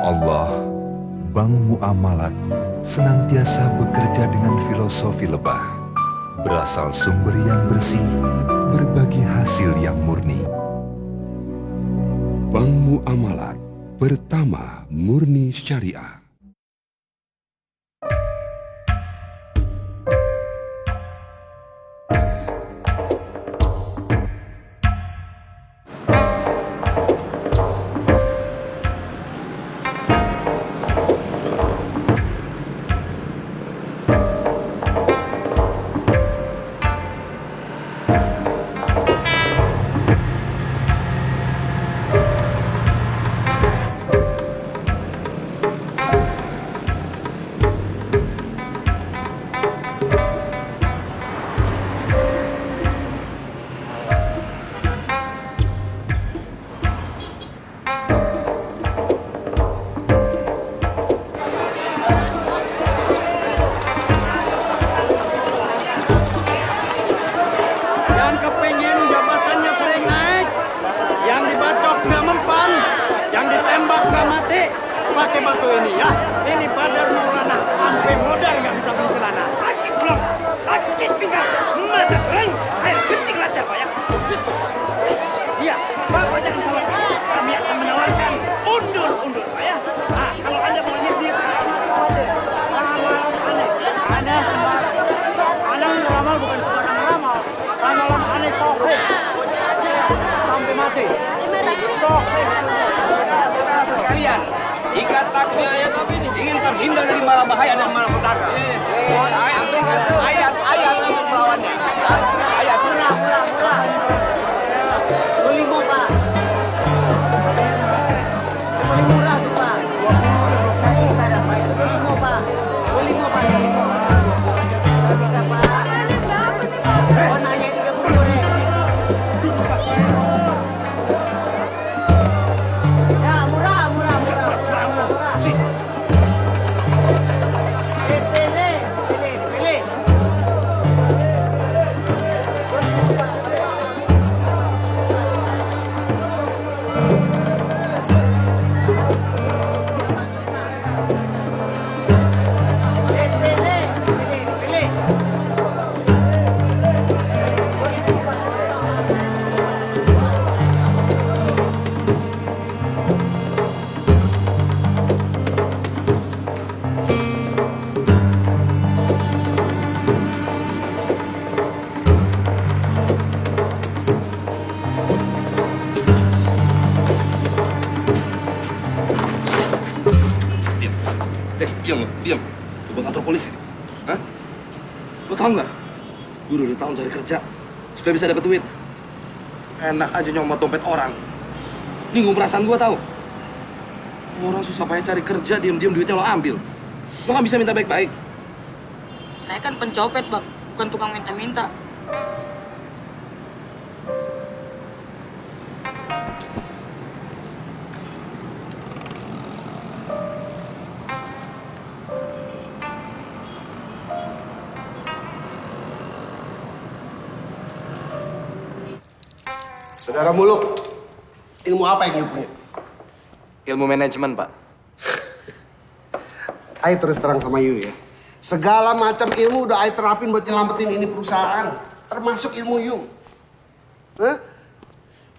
Allah, Bank Muamalat senantiasa bekerja dengan filosofi lebah, berasal sumber yang bersih, berbagi hasil yang murni. Bank Muamalat, pertama murni syariah. Pakai batu ini ya. Ini Badar Maulana. Sampai modal nggak bisa beli celana. Sakit belum? Sakit pinggang. Mata kering. Air kencing aja Pak ya. Iya. Bapak jangan khawatir. Kami akan menawarkan undur Pak ya. Nah, kalau Anda mau hadir, Anda ramal bukan sembarang ramal. Ramalan aneh soheh. Sampai mati. Soheh. Sekalian, jika takut ingin terhindar dari mara bahaya dan malapetaka, saya berikan ayat-ayat untuk melawannya. Ayat. Murah. Beli mau Pak. Beli murah tuh Pak. Bisa dapat itu beli mau Pak. Nggak bisa Pak. Oh nanya 30 deh. Ya murah. Pilih. Diam. Lu buat kantor polisi. Hah? Lu tau nggak? Gue udah tahun cari kerja supaya bisa dapet duit. Enak aja nyomot dompet orang. Ninggung perasaan gue tau. Orang susah payah cari kerja, diam-diam duitnya lo ambil. Lo nggak bisa minta baik-baik. Saya kan pencopet, Bang. Bukan tukang minta-minta. Saudara Muluk, ilmu apa yang you punya? Ilmu manajemen, Pak. Ayo terus terang sama you ya. Segala macam ilmu udah Ayo terapin buat nyelamatin ini perusahaan. Termasuk ilmu you. Hah?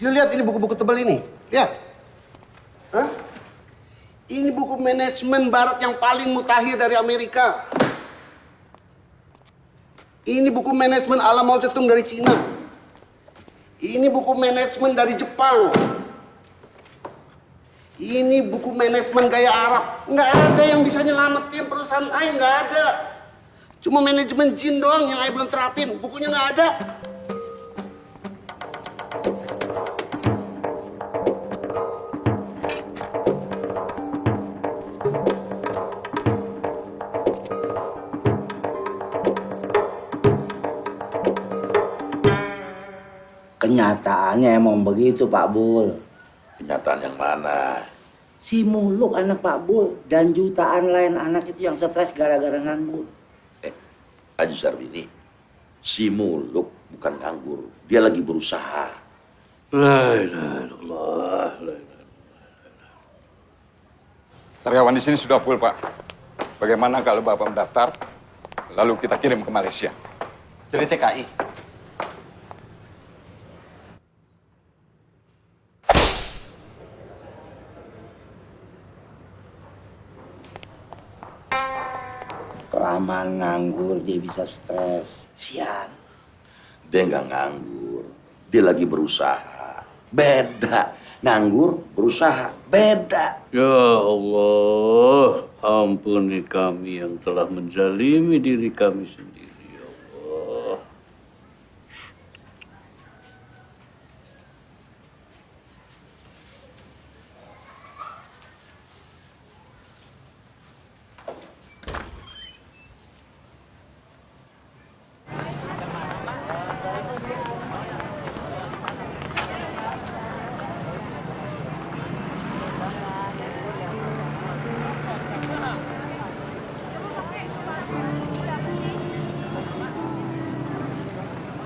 You lihat ini buku-buku tebal ini. Lihat. Hah? Ini buku manajemen barat yang paling mutakhir dari Amerika. Ini buku manajemen ala Mao Zedong dari Cina. Ini buku manajemen dari Jepang. Ini buku manajemen gaya Arab. Nggak ada yang bisa nyelamatin perusahaan Ayo, nggak ada. Cuma manajemen jin doang yang Ayo belum terapin. Bukunya nggak ada. Kenyataannya emang begitu Pak Bul. Kenyataan yang mana? Si Muluk anak Pak Bul dan jutaan lain anak itu yang stres gara-gara nganggur. Haji Sarbini, si Muluk bukan nganggur, dia lagi berusaha. La ilaha illallah. Karyawan di sini sudah full, Pak. Bagaimana kalau Bapak mendaftar, lalu kita kirim ke Malaysia? Jadi TKI. Kelamaan nganggur dia bisa stres. Sian. Dia nggak nganggur, dia lagi berusaha. Beda, nganggur, berusaha, beda. Ya Allah, ampuni kami yang telah menzalimi diri kami sendiri, ya Allah.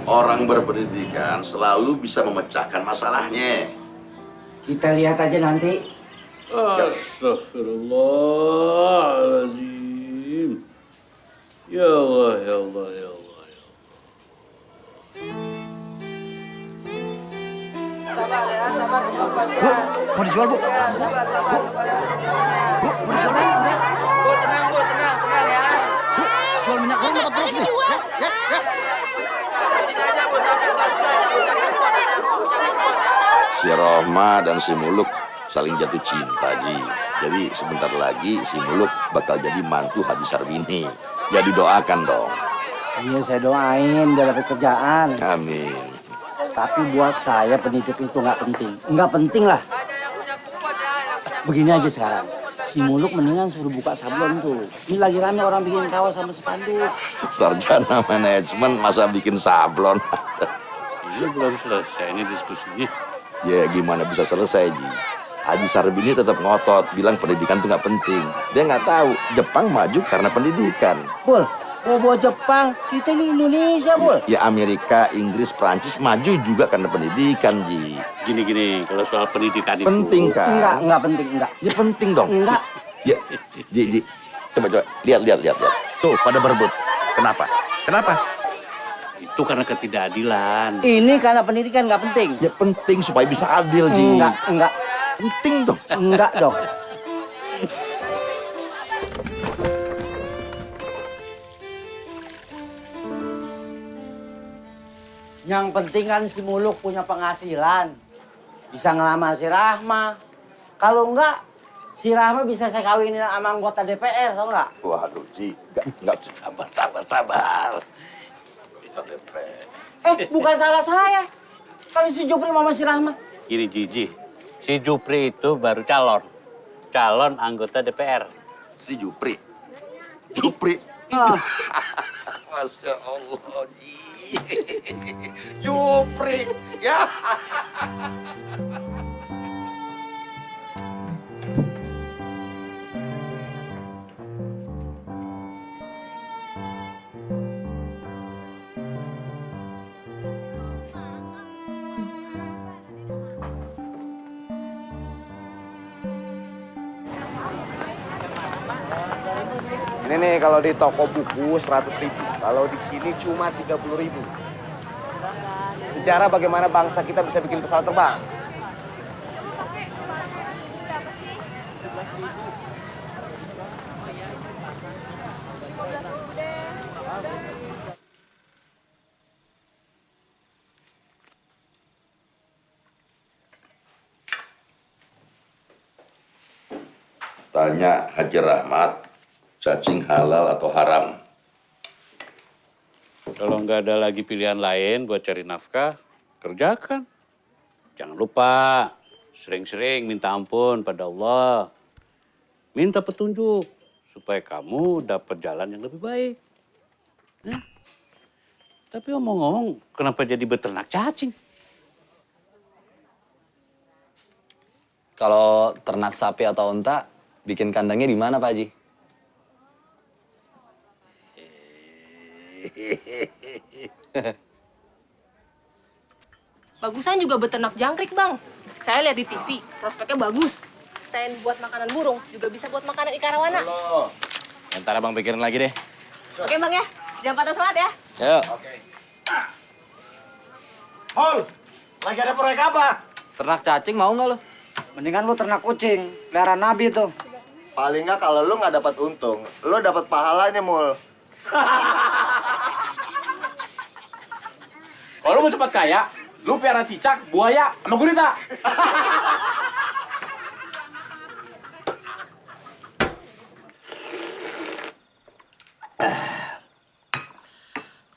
Orang berpendidikan selalu bisa memecahkan masalahnya. Kita lihat aja nanti. Astagfirullahaladzim. Ya Allah, ya Allah, ya Allah, ya Allah. Sabar ya, sabar. Mau dijual, Bu? Bu, mau dijual kan? Bu, tenang ya. Jual minyak goreng dapat terus nih. Ya. Sini aja, Bu. Si Rohma dan si Muluk saling jatuh cinta, Ji. Jadi sebentar lagi si Muluk bakal jadi mantu Haji Sarbini. Jadi doakan dong. Iya, saya doain dia dapat kerjaan. Amin. Tapi buat saya pendidik itu nggak penting. Nggak penting lah. Begini aja sekarang. Si Muluk mendingan suruh buka sablon tuh. Ini lagi rame orang bikin kaos sama spanduk. Sarjana manajemen masa bikin sablon. Ini belum selesai ini diskusinya. Ya gimana bisa selesai, Ji? Haji Sarbini tetap ngotot, bilang pendidikan itu nggak penting. Dia nggak tahu Jepang maju karena pendidikan. Bul, bawa Jepang, kita ini Indonesia, Bul. Ya Amerika, Inggris, Prancis maju juga karena pendidikan, Ji. Gini, kalau soal pendidikan itu... Penting kan? Enggak penting, enggak. Ya penting dong. Enggak. Ya, Ji. Coba. Lihat. Tuh, pada berebut. Kenapa? Itu karena ketidakadilan. Ini karena pendidikan nggak penting. Ya penting supaya bisa adil, Ji. Enggak. Penting dong. Enggak dong. Yang penting kan si Muluk punya penghasilan. Bisa ngelamar si Rahma. Kalau enggak, si Rahma bisa saya kawinin sama anggota DPR, tau nggak? Waduh, Ji. Enggak. Sabar. Kita DPR. Bukan salah saya. Kalau si Jupri mama si Rahma. Gini, Jiji. Si Jupri itu baru calon anggota DPR. Si Jupri. Masya Allah, Ji. Jupri. Ya. Ini nih kalau di toko buku 100.000, kalau di sini cuma 30.000. Sejarah bagaimana bangsa kita bisa bikin pesawat terbang. Tanya Haji Rahmat, cacing halal atau haram? Kalau nggak ada lagi pilihan lain buat cari nafkah, kerjakan. Jangan lupa sering-sering minta ampun pada Allah. Minta petunjuk supaya kamu dapat jalan yang lebih baik. Tapi omong-omong, kenapa jadi beternak cacing? Kalau ternak sapi atau unta, bikin kandangnya di mana, Pak Haji? Bagusan juga beternak jangkrik, Bang. Saya lihat di TV, prospeknya bagus. selain buat makanan burung, juga bisa buat makanan ikan arowana. Ntar abang pikirin lagi deh. Oke bang ya, jangan patah semangat ya. Yuk. Hol, lagi ada proyek apa? Ternak cacing mau nggak lo? Mendingan lu ternak kucing, pelihara nabi tuh. Paling nggak kalau lu nggak dapat untung, lu dapat pahalanya, Mul. Kalau lu mau cepat kaya, lu piara cicak, buaya, sama gurita.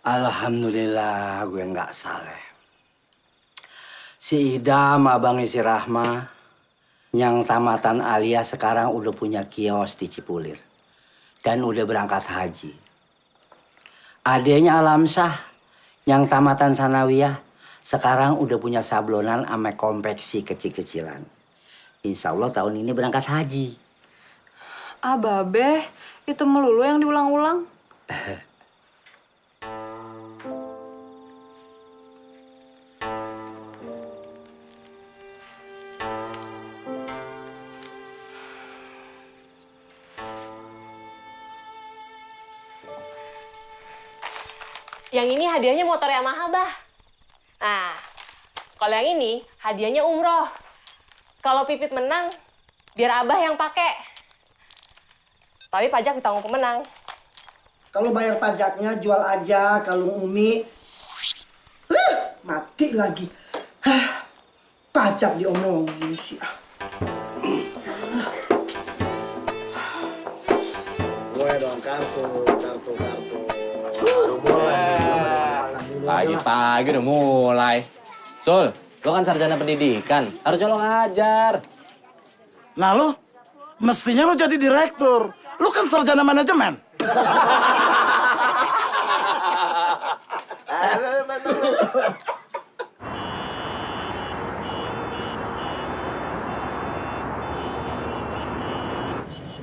Alhamdulillah gue nggak saleh. Si Idam, abangnya si Rahma, yang tamatan Alia sekarang udah punya kios di Cipulir. Dan udah berangkat haji. Adenya Alamsah, yang tamatan Sanawiyah, sekarang udah punya sablonan sama konveksi kecil-kecilan. Insya Allah tahun ini berangkat haji. Ah, Babe, itu melulu yang diulang-ulang. Yang ini hadiahnya motor Yamaha, Bah. Nah, kalau yang ini hadiahnya umroh. Kalau Pipit menang, biar Abah yang pakai. Tapi pajak ditanggung pemenang. Kalau bayar pajaknya jual aja kalung Umi. Mati lagi. Pajak diomongin sih. Gue dong kartu. Pagi-pagi udah mulai. Sul, lo kan sarjana pendidikan, harusnya lo ngajar. Nah lo, mestinya lo jadi direktur. Lo kan sarjana manajemen.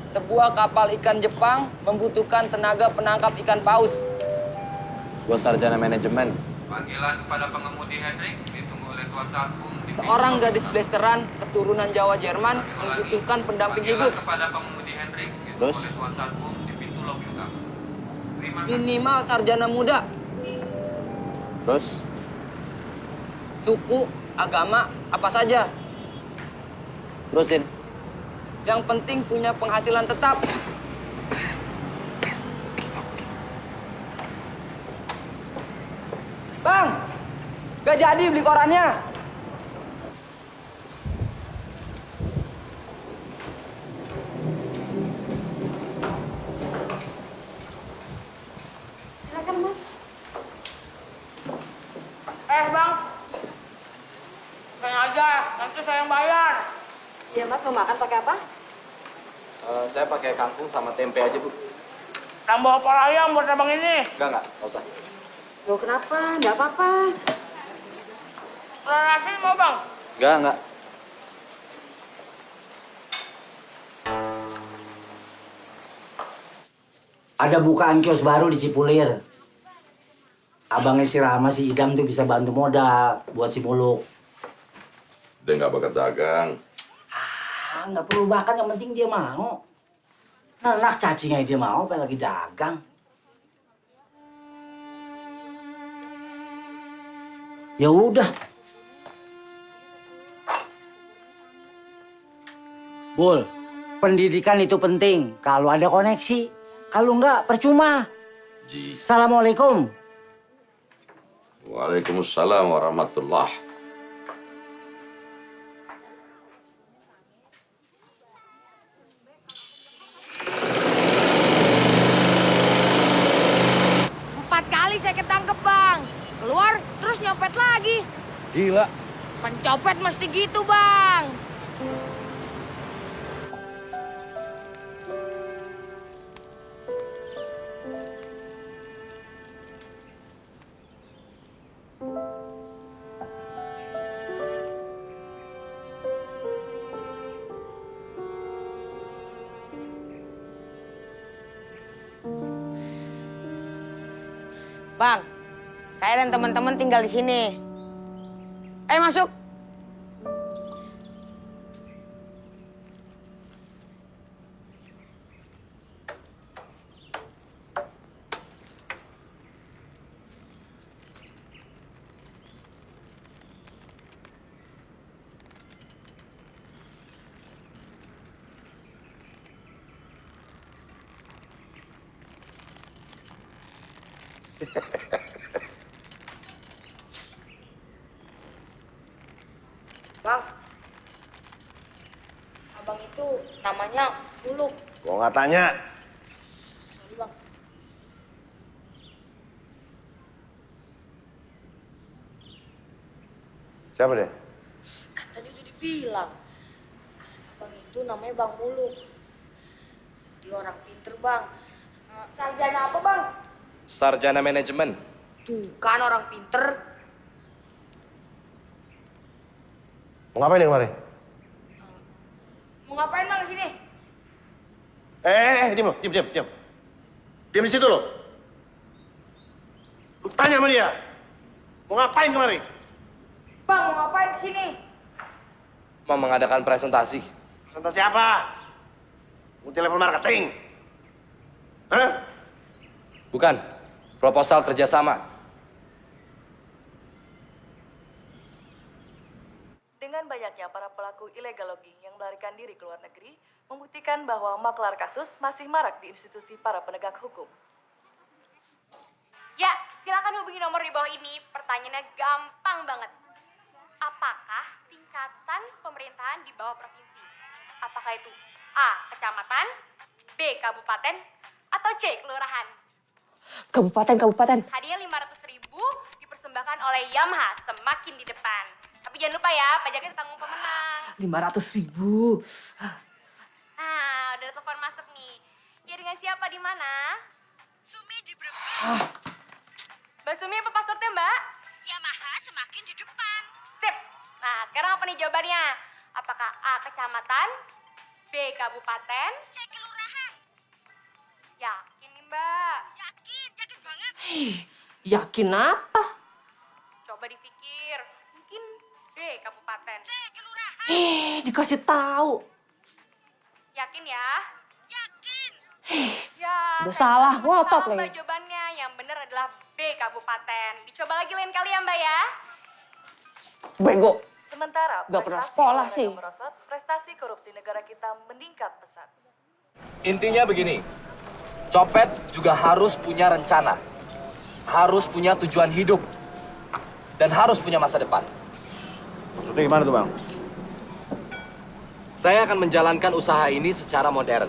Sebuah kapal ikan Jepang membutuhkan tenaga penangkap ikan paus. Gue sarjana manajemen. Panggilan kepada pengemudi Hendrik ditunggu oleh Tuan Tarkum. Seorang gadis blasteran keturunan Jawa Jerman membutuhkan pendamping hidup. Kepada pengemudi Hendrik Terus? oleh Tuan Tarkum di pintu lobi utama. Minimal sarjana muda. Terus? Suku, agama, apa saja. Terusin. Yang penting punya penghasilan tetap. Bang, gak jadi beli korannya. Silakan, Mas. Bang. Sengaja, nanti saya yang bayar. Iya, Mas, mau makan pakai apa? Saya pakai kangkung sama tempe aja, Bu. Tambah opor ayam buat abang ini. Enggak, usah. Loh, kenapa? Nggak apa-apa. Nasi mau, Bang? Enggak. Ada bukaan kios baru di Cipulir. Abangnya si Rahma, si Idam tuh bisa bantu modal buat si Muluk. Dia nggak bakat dagang. Nggak perlu bakat, yang penting dia mau. Nah, cacingnya dia mau, apalagi dagang. Ya udah. Bul, pendidikan itu penting. Kalau ada koneksi, kalau enggak percuma. Assalamualaikum. Waalaikumsalam warahmatullah. Saya ketangkep, Bang. Keluar, terus nyopet lagi. Gila. Pencopet mesti gitu, Bang. Bang, saya dan teman-teman tinggal di sini. Ayo masuk. Bang, abang itu namanya Muluk. Gua nggak tanya. Sorry, Bang. Siapa dia? Kan tadi udah dibilang. Abang itu namanya Bang Muluk. Dia orang pinter, Bang. Sarjana apa, Bang? Sarjana manajemen. Tuh, kan orang pinter. Mau ngapain dia kemari? Mau ngapain, Bang, di sini? Diam lo, diam. Diam di situ lo. Lu tanya sama dia. Mau ngapain kemari? Bang, mau ngapain di sini? Mau mengadakan presentasi. Presentasi apa? Multi level marketing. Hah? Bukan. Proposal kerjasama. Dengan banyaknya para pelaku illegal logging yang melarikan diri ke luar negeri, membuktikan bahwa maklar kasus masih marak di institusi para penegak hukum. Ya, silakan hubungi nomor di bawah ini. Pertanyaannya gampang banget. Apakah tingkatan pemerintahan di bawah provinsi? Apakah itu A. Kecamatan, B. Kabupaten, atau C. Kelurahan? Kabupaten. Hadiah 500.000 dipersembahkan oleh Yamaha, semakin di depan. Tapi jangan lupa ya, pajaknya ditanggung pemenang. 500.000. Nah, udah telepon masuk nih. Ya dengan siapa di mana? Sumi di Brebes. Mbak Sumi apa passwordnya, Mbak? Yamaha semakin di depan. Sip. Nah, sekarang apa nih jawabannya? Apakah A. Kecamatan, B. Kabupaten, C. Kelurahan? Yakin nih, Mbak? Yakin banget. Yakin apa? Coba dipikir. Mungkin B. Kabupaten. C. Kelurahan. Dikasih tahu. Yakin ya? Yakin. Ya, Udah saya salah, masih ngotot salah, Mbak, lagi. jawabannya. Yang benar adalah B. Kabupaten. Dicoba lagi lain kali ya, Mbak ya. Bego. Sementara Gak pernah prestasi sekolah olahraga sih. merosot, prestasi korupsi negara kita meningkat pesat. Intinya begini. Copet juga harus punya rencana. Harus punya tujuan hidup. Dan harus punya masa depan. Maksudnya gimana tuh, Bang? Saya akan menjalankan usaha ini secara modern.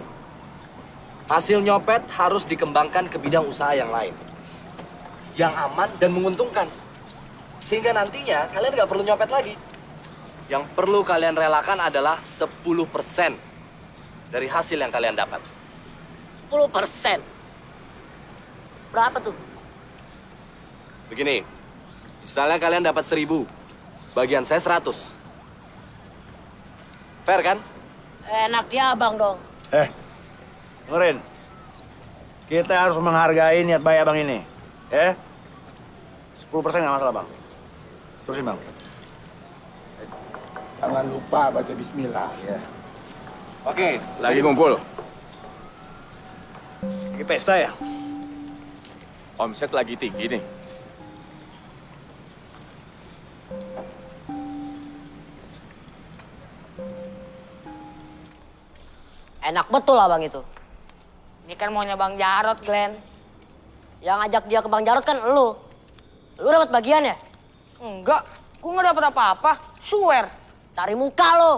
Hasil nyopet harus dikembangkan ke bidang usaha yang lain. Yang aman dan menguntungkan. Sehingga nantinya kalian nggak perlu nyopet lagi. Yang perlu kalian relakan adalah 10% dari hasil yang kalian dapat. 10%. Berapa tuh? Begini, misalnya kalian dapat 1.000, bagian saya 100. Fair kan? Enak dia abang dong. Dengerin. Kita harus menghargai niat baik abang ini. 10% nggak masalah, Bang. Terusin, Bang. Jangan lupa baca bismillah. Iya. Oke, Lagi ngumpul. Lagi pesta ya? Omset lagi tinggi nih. Enak betul abang itu. Ini kan maunya Bang Jarot, Glenn. Yang ngajak dia ke Bang Jarot kan lu. Lu dapat bagian ya? Enggak, gua nggak dapat apa-apa. Swear. Cari muka lo.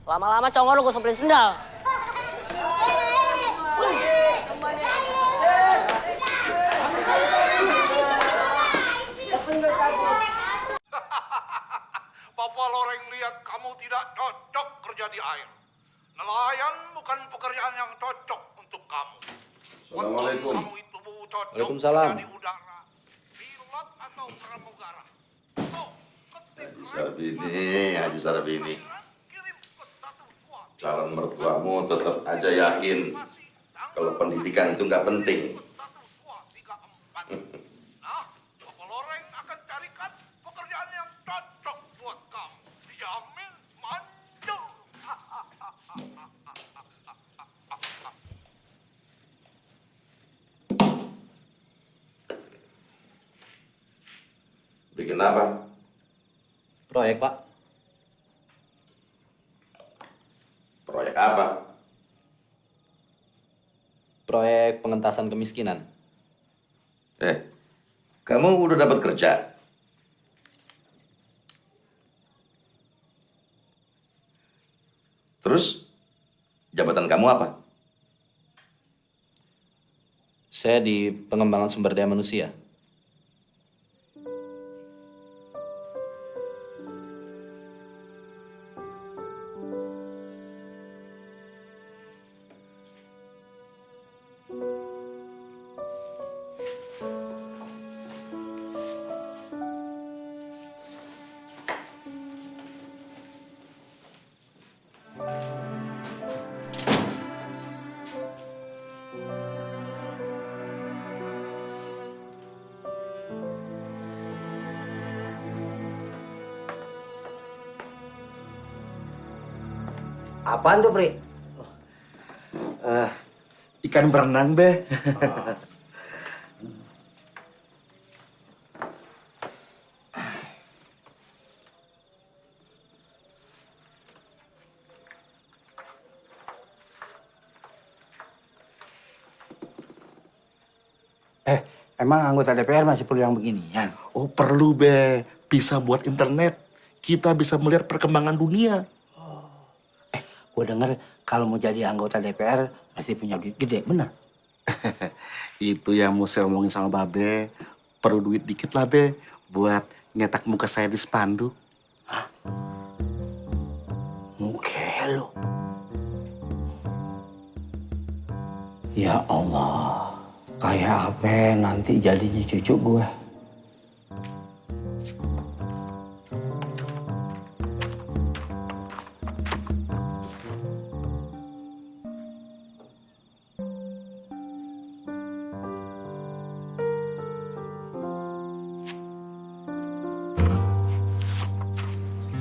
Lama-lama congor lu gue semperin sendal. Papa Loreng lihat kamu tidak cocok kerja di air. Nelayan bukan pekerjaan yang cocok untuk kamu. Assalamualaikum. Kamu itu cocok Waalaikumsalam. kerja di udara, pilot atau pramugara. Haji Sarbini. Calon mertuamu tetap aja yakin kalau pendidikan itu nggak penting. Papa Loreng akan carikan pekerjaan yang cocok buat kamu. Dijamin manjur. Bikin apa? Proyek, Pak. Proyek apa? Proyek pengentasan kemiskinan. Kamu udah dapat kerja? Terus, jabatan kamu apa? Saya di pengembangan sumber daya manusia. Apaan tuh, Pri? Ikan berenang, Be. Emang anggota DPR masih perlu yang beginian? Oh, perlu, Be. Bisa buat internet. Kita bisa melihat perkembangan dunia. Gue denger kalau mau jadi anggota DPR mesti punya duit gede, bener? Itu yang mau saya omongin sama Babe. Perlu duit dikit lah, Be. Buat nyetak muka saya di spanduk. Muka lo. Ya Allah. Kayak apa nanti jadinya cucu gue?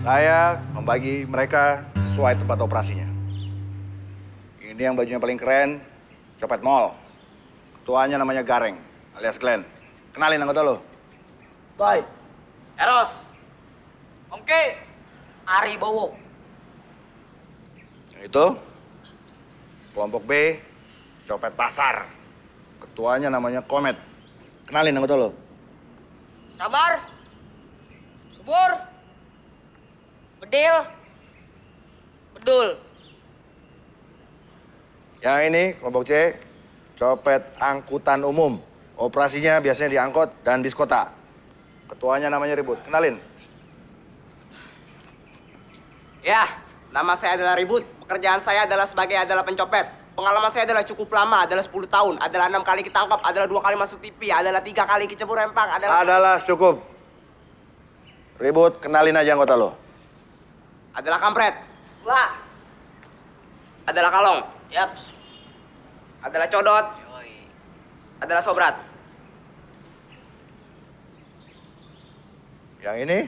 Saya membagi mereka sesuai tempat operasinya. Ini yang bajunya paling keren, copet mall. Ketuanya namanya Gareng, alias Glenn. Kenalin anggota lo. Boy, Eros, Om K, Ari Bowo. Itu kelompok B, copet pasar. Ketuanya namanya Komet. Kenalin anggota lo. Sabar, Subur, Bedil, Bedul. Yang ini kelompok C, copet angkutan umum. Operasinya biasanya di angkot dan bis kota. Ketuanya namanya Ribut. Kenalin. Ya, nama saya adalah Ribut. Pekerjaan saya adalah pencopet. Pengalaman saya adalah cukup lama, adalah 10 tahun. Adalah 6 kali ketangkap, adalah 2 kali masuk TV, adalah 3 kali kecebur rempang, Adalah cukup. Ribut, kenalin aja anggota lo. Adalah kampret. Wah. Adalah kalong. Yaps. Adalah codot. Adalah sobrat. Yang ini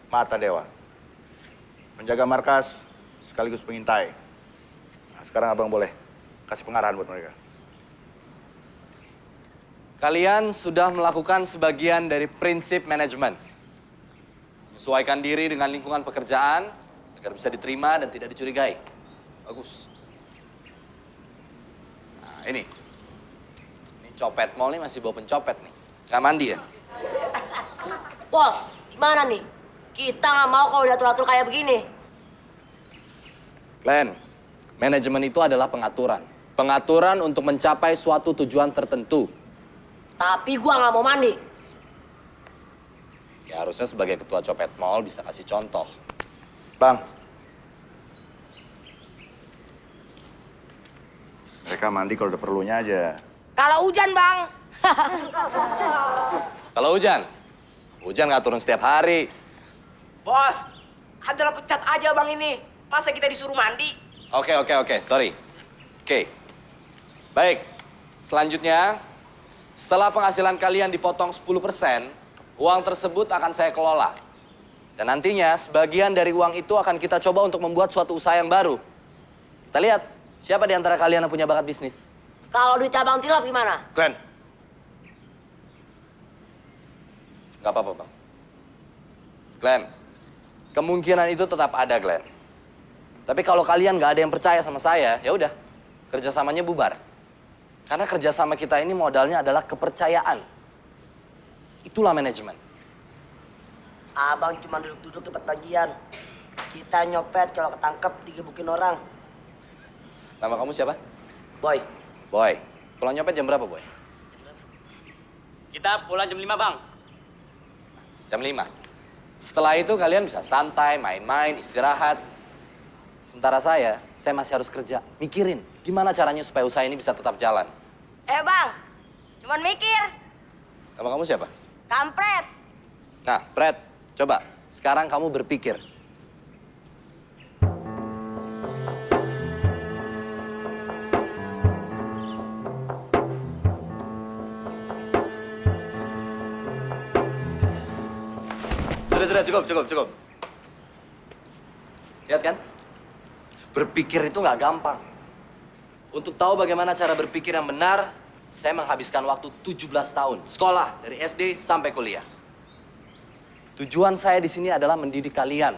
Mata Dewa. Menjaga markas sekaligus pengintai. Nah, sekarang abang boleh kasih pengarahan buat mereka. Kalian sudah melakukan sebagian dari prinsip manajemen. Sesuaikan diri dengan lingkungan pekerjaan agar bisa diterima dan tidak dicurigai. Bagus. Nah, ini copet mall nih masih bawa pencopet nih. Nggak mandi ya? Bos, gimana nih? Kita nggak mau kalau diatur-atur kayak begini. Glenn, manajemen itu adalah pengaturan. Pengaturan untuk mencapai suatu tujuan tertentu. Tapi gua nggak mau mandi. Ya harusnya sebagai ketua copet mall bisa kasih contoh. Bang. Mereka mandi kalau udah perlunya aja. Kalau hujan, Bang. Kalau hujan nggak turun setiap hari. Bos, adalah pecat aja bang ini. Masa kita disuruh mandi? Oke, sorry. Oke. Baik, selanjutnya, setelah penghasilan kalian dipotong 10%, uang tersebut akan saya kelola. Dan nantinya, sebagian dari uang itu akan kita coba untuk membuat suatu usaha yang baru. Kita lihat, siapa di antara kalian yang punya bakat bisnis? Kalau duit cabang tilap gimana? Glenn. Gak apa-apa, Bang. Glenn, kemungkinan itu tetap ada, Glenn. Tapi kalau kalian nggak ada yang percaya sama saya, ya udah, kerjasamanya bubar. Karena kerjasama kita ini modalnya adalah kepercayaan. Itulah manajemen. Abang cuma duduk-duduk dapat bagian. Kita nyopet kalau ketangkep digebukin orang. Nama kamu siapa? Boy. Boy. Pulang nyopet jam berapa, Boy? Kita pulang jam 5, Bang. Jam 5. Setelah itu kalian bisa santai, main-main, istirahat. Sementara saya masih harus kerja. Mikirin gimana caranya supaya usaha ini bisa tetap jalan. Bang, cuman mikir. Nama kamu siapa? Kampret. Nah, Fred, coba sekarang kamu berpikir. Sudah, cukup. Lihat kan? Berpikir itu nggak gampang. Untuk tahu bagaimana cara berpikir yang benar, saya menghabiskan waktu 17 tahun. Sekolah, dari SD sampai kuliah. Tujuan saya di sini adalah mendidik kalian.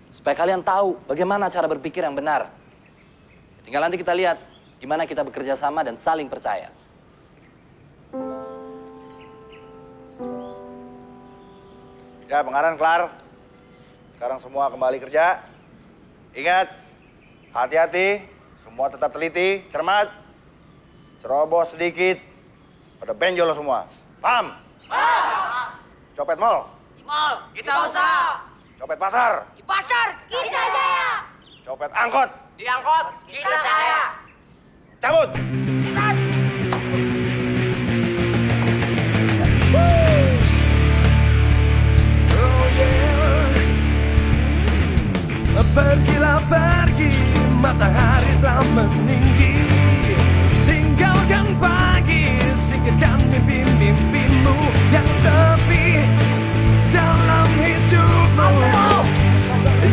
Supaya kalian tahu bagaimana cara berpikir yang benar. Tinggal nanti kita lihat gimana kita bekerja sama dan saling percaya. Ya, pengaran kelar. Sekarang semua kembali kerja. Ingat, hati-hati, semua tetap teliti, cermat. Ceroboh sedikit, pada benjol semua. Paham? Copet mall. Di mall. Kita usaha. Copet pasar. Di pasar. Kita jaya. Copet angkot. Di angkot. Kita jaya. Cabut. Pergilah pergi, matahari telah meninggi. Tinggalkan pagi, singkirkan mimpi-mimpimu yang sepi dalam hidupmu,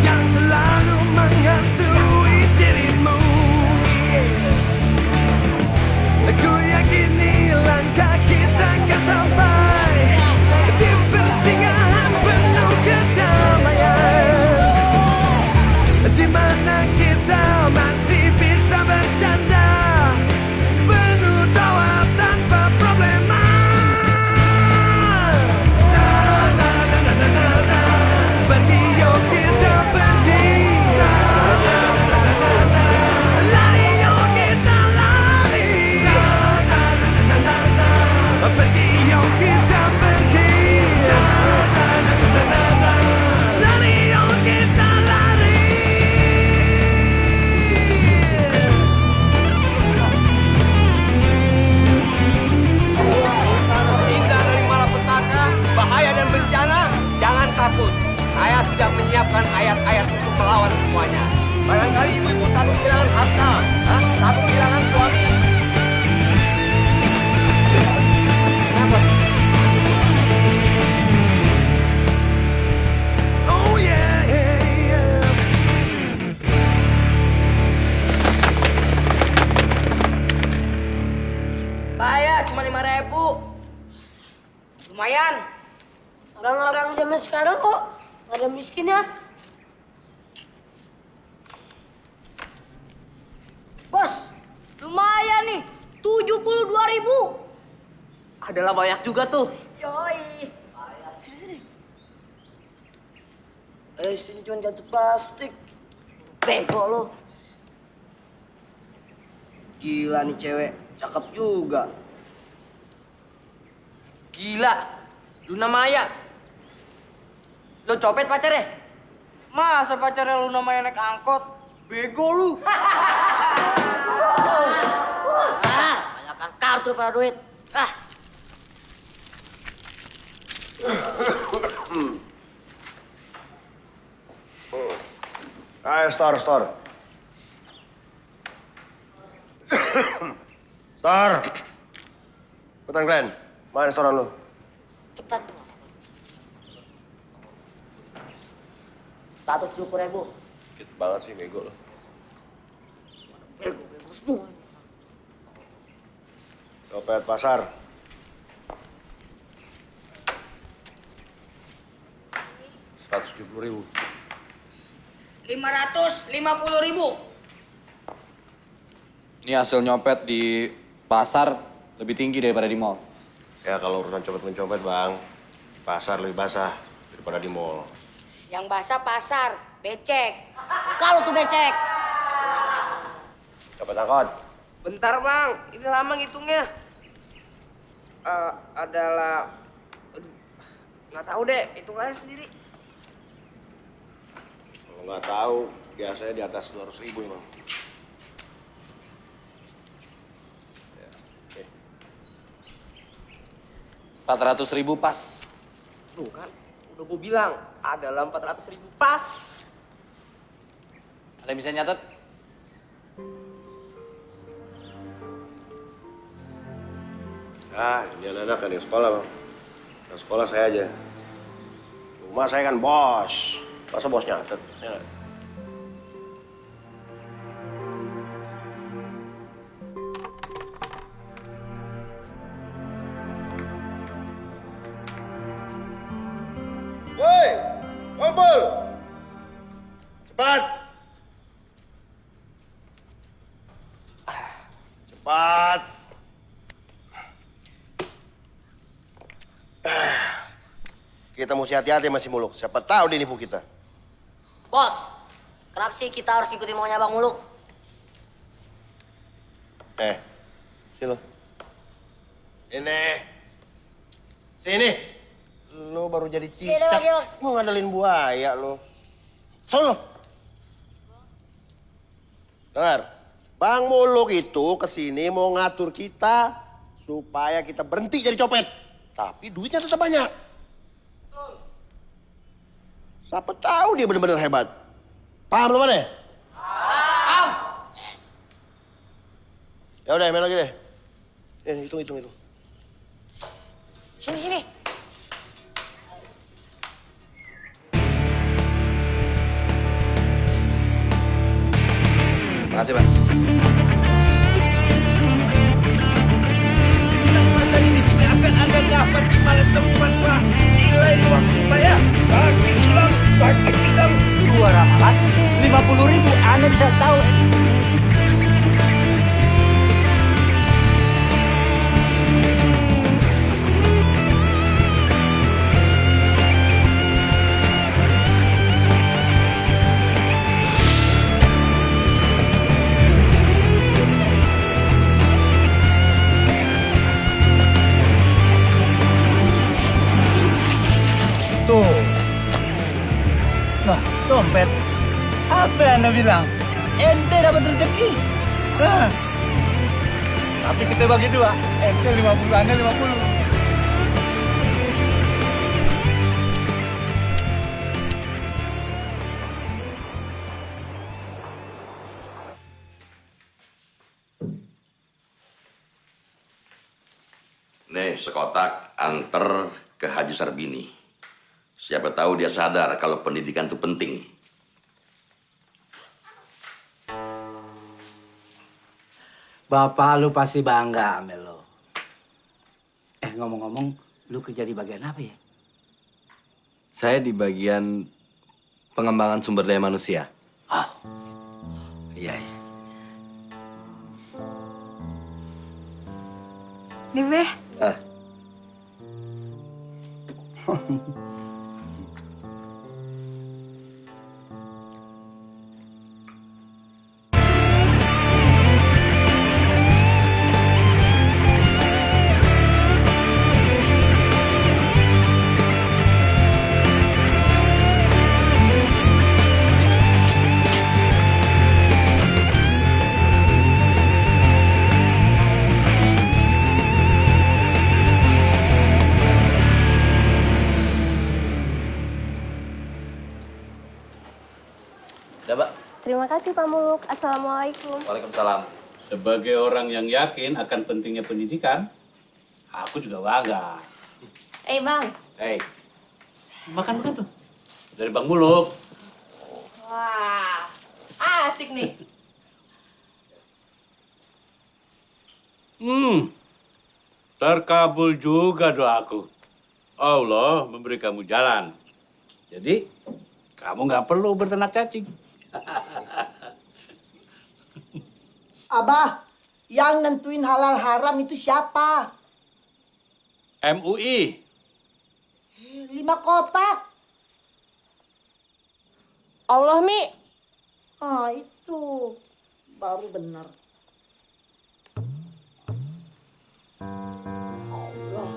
yang selalu menghantui dirimu. Aku yakini langkah kita akan sampai di pertengahan penuh kedamaian, di mana kita masih bisa bercanda penuh tawa tanpa problema. Pergi yuk kita pergi, lari yuk kita lari. Pergi yuk kita pergi, lari yuk kita lari. Indah dari malapetaka, bahaya dan bencana, jangan takut. Saya sudah menyiapkan ayat-ayat untuk melawan semuanya. Barangkali ibu-ibu takut kehilangan harta, takut kehilangan suami. Kenapa? Oh yeah, yeah. Bayar cuma 5.000. Lumayan. Orang-orang zaman sekarang kok pada miskin ya. Bos, lumayan nih. 72.000. Adalah banyak juga tuh. Yoi. Sini. Istrinya cuma jatuh plastik. Bego lo. Gila nih cewek, cakep juga. Gila, Luna Maya. Lo copet pacarnya? Masa pacarnya Luna Maya naik angkot? Bego lu. Banyakkan kartu pada duit. Ayo, store. Store. Cepetan, Glenn. Mana restoran lu? Cepetan. 170.000. Dikit banget sih, bego lu. Bego semua. Copet pasar. $170.000. 550.000. Ini hasil nyopet di Pasar lebih tinggi daripada di mall. Ya kalau urusan copet-mencopet, Bang, pasar lebih basah daripada di mall. Yang basah pasar, becek. Kalau tuh becek. Copet angkot. Bentar bang, ini lama ngitungnya. Adalah, nggak tahu deh, hitung aja sendiri. Kalau nggak tahu, biasanya di atas 200.000 emang. Ya, oke. 400.000 pas. Tuh kan, udah gue bilang, adalah 400.000 pas. Ada yang bisa nyatet? Ah, ini anak-anak kan yang sekolah, Bang. Yang sekolah saya aja. Rumah saya kan bos. Masa bos nyatet? Ya. Woi, kumpul. Cepat. Cepat. Kita mesti hati-hati masih Muluk. Siapa tahu dia nipu kita. Bos, kenapa sih kita harus ikutin maunya Bang Muluk? Sini lo. Sini. Lo baru jadi cicak. Mau ngandelin buaya lo. Sono. Dengar. Bang Muluk itu kesini mau ngatur kita supaya kita berhenti jadi copet. Tapi duitnya tetap banyak. Siapa tahu dia benar-benar hebat. Paham belum ada? Paham. Ya udah main lagi deh. Hitung. Sini. Makasih, Pak. Kesempatan ini tidak akan Anda dapat di mana tempat, Pak. Nilai waktu bayar. Sakit hilang. 2 ramalan, 50.000. Anda bisa tahu. Tuh. Nah, dompet. Apa yang Anda bilang? Ente dapat rezeki. Nah. Tapi kita bagi 2. Ente 50, Anda 50. Nih, sekotak anter ke Haji Sarbini. Siapa tahu dia sadar kalau pendidikan itu penting. Bapak lu pasti bangga sama lo. Ngomong-ngomong, lu kerja di bagian apa ya? Saya di bagian pengembangan sumber daya manusia. Oh, iya. Nih, Beh. Terima kasih Pak Muluk. Assalamualaikum. Waalaikumsalam. Sebagai orang yang yakin akan pentingnya pendidikan, aku juga bangga. Bang. Makan tuh. Dari Bang Muluk. Wah, asik nih. Terkabul juga doaku. Allah memberi kamu jalan. Jadi, kamu nggak perlu berternak cacing. Abah, Yang nentuin halal haram itu siapa? MUI. 5 kotak. Allah, Mi. Ah, itu. Baru benar. Allah.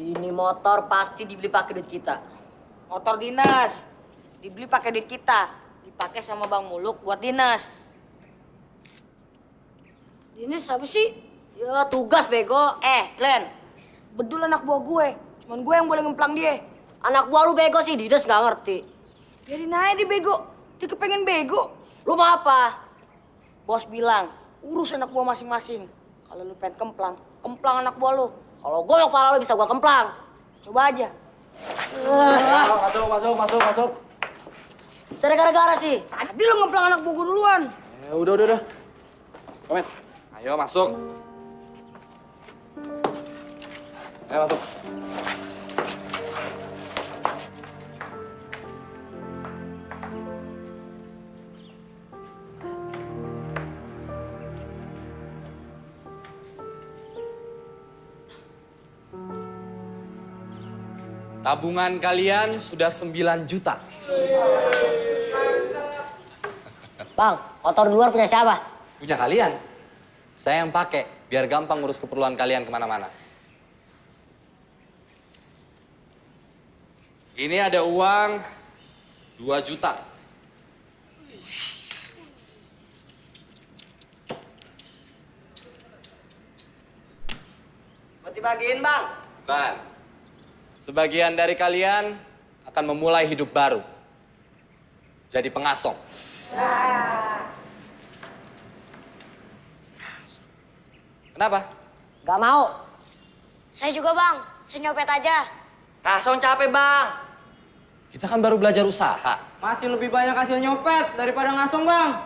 Ini motor pasti dibeli pakai duit kita. Motor dinas. Dibeli pakai duit kita. Dipakai sama Bang Muluk buat dinas. Dinas apa sih? Ya tugas bego. Glenn. Bedul anak buah gue. Cuman gue yang boleh ngemplang dia. Anak buah lu bego sih, dinas gak ngerti. Biarin aja dia bego. Dia kepengen bego. Lu mau apa? Bos bilang, urus anak buah masing-masing. Kalau lu pengen kemplang, kemplang anak buah lu. Kalau gue kepala lu bisa gue kemplang. Coba aja. Masuk. Saya gara-gara sih. Tadi lu ngemplang anak buah gue duluan. Udah. Komet. Ayo masuk. Ayo masuk. Tabungan kalian sudah 9 juta. Bang, motor di luar punya siapa? Punya kalian. Saya yang pakai, biar gampang ngurus keperluan kalian kemana-mana. Ini ada uang 2 juta. Buat dibagiin, Bang. Bukan. Sebagian dari kalian akan memulai hidup baru. Jadi pengasong. Kenapa? Gak mau. Saya juga, Bang. Saya nyopet aja. Ngasong capek, Bang. Kita kan baru belajar usaha. Masih lebih banyak hasil nyopet daripada ngasong, Bang.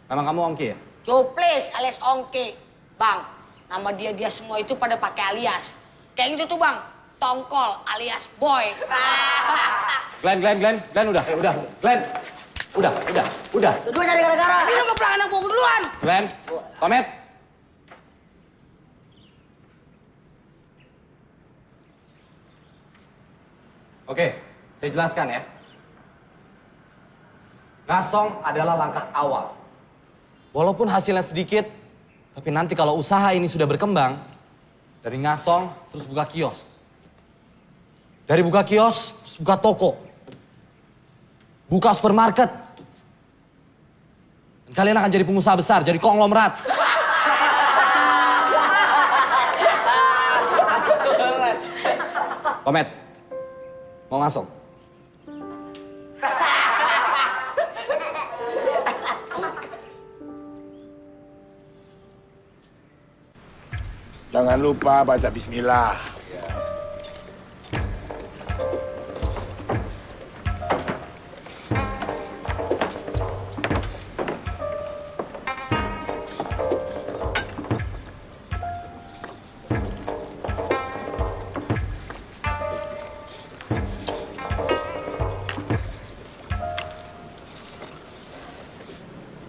Memang kamu ongki ya? Cuplis alias Ongki. Bang, nama dia semua itu pada pakai alias. Kayak gitu tuh, Bang. Tongkol alias Boy. Glenn, udah. Glenn, udah. Dua cari gara-gara. Ini lu ngeplang anak gua duluan. Glenn, Komet. Oke, saya jelaskan ya. Ngasong adalah langkah awal. Walaupun hasilnya sedikit, tapi nanti kalau usaha ini sudah berkembang, dari ngasong terus buka kios. Dari buka kios, terus buka toko. Buka supermarket. Dan kalian akan jadi pengusaha besar, jadi konglomerat. Komet, mau ngasong? Jangan lupa baca bismillah.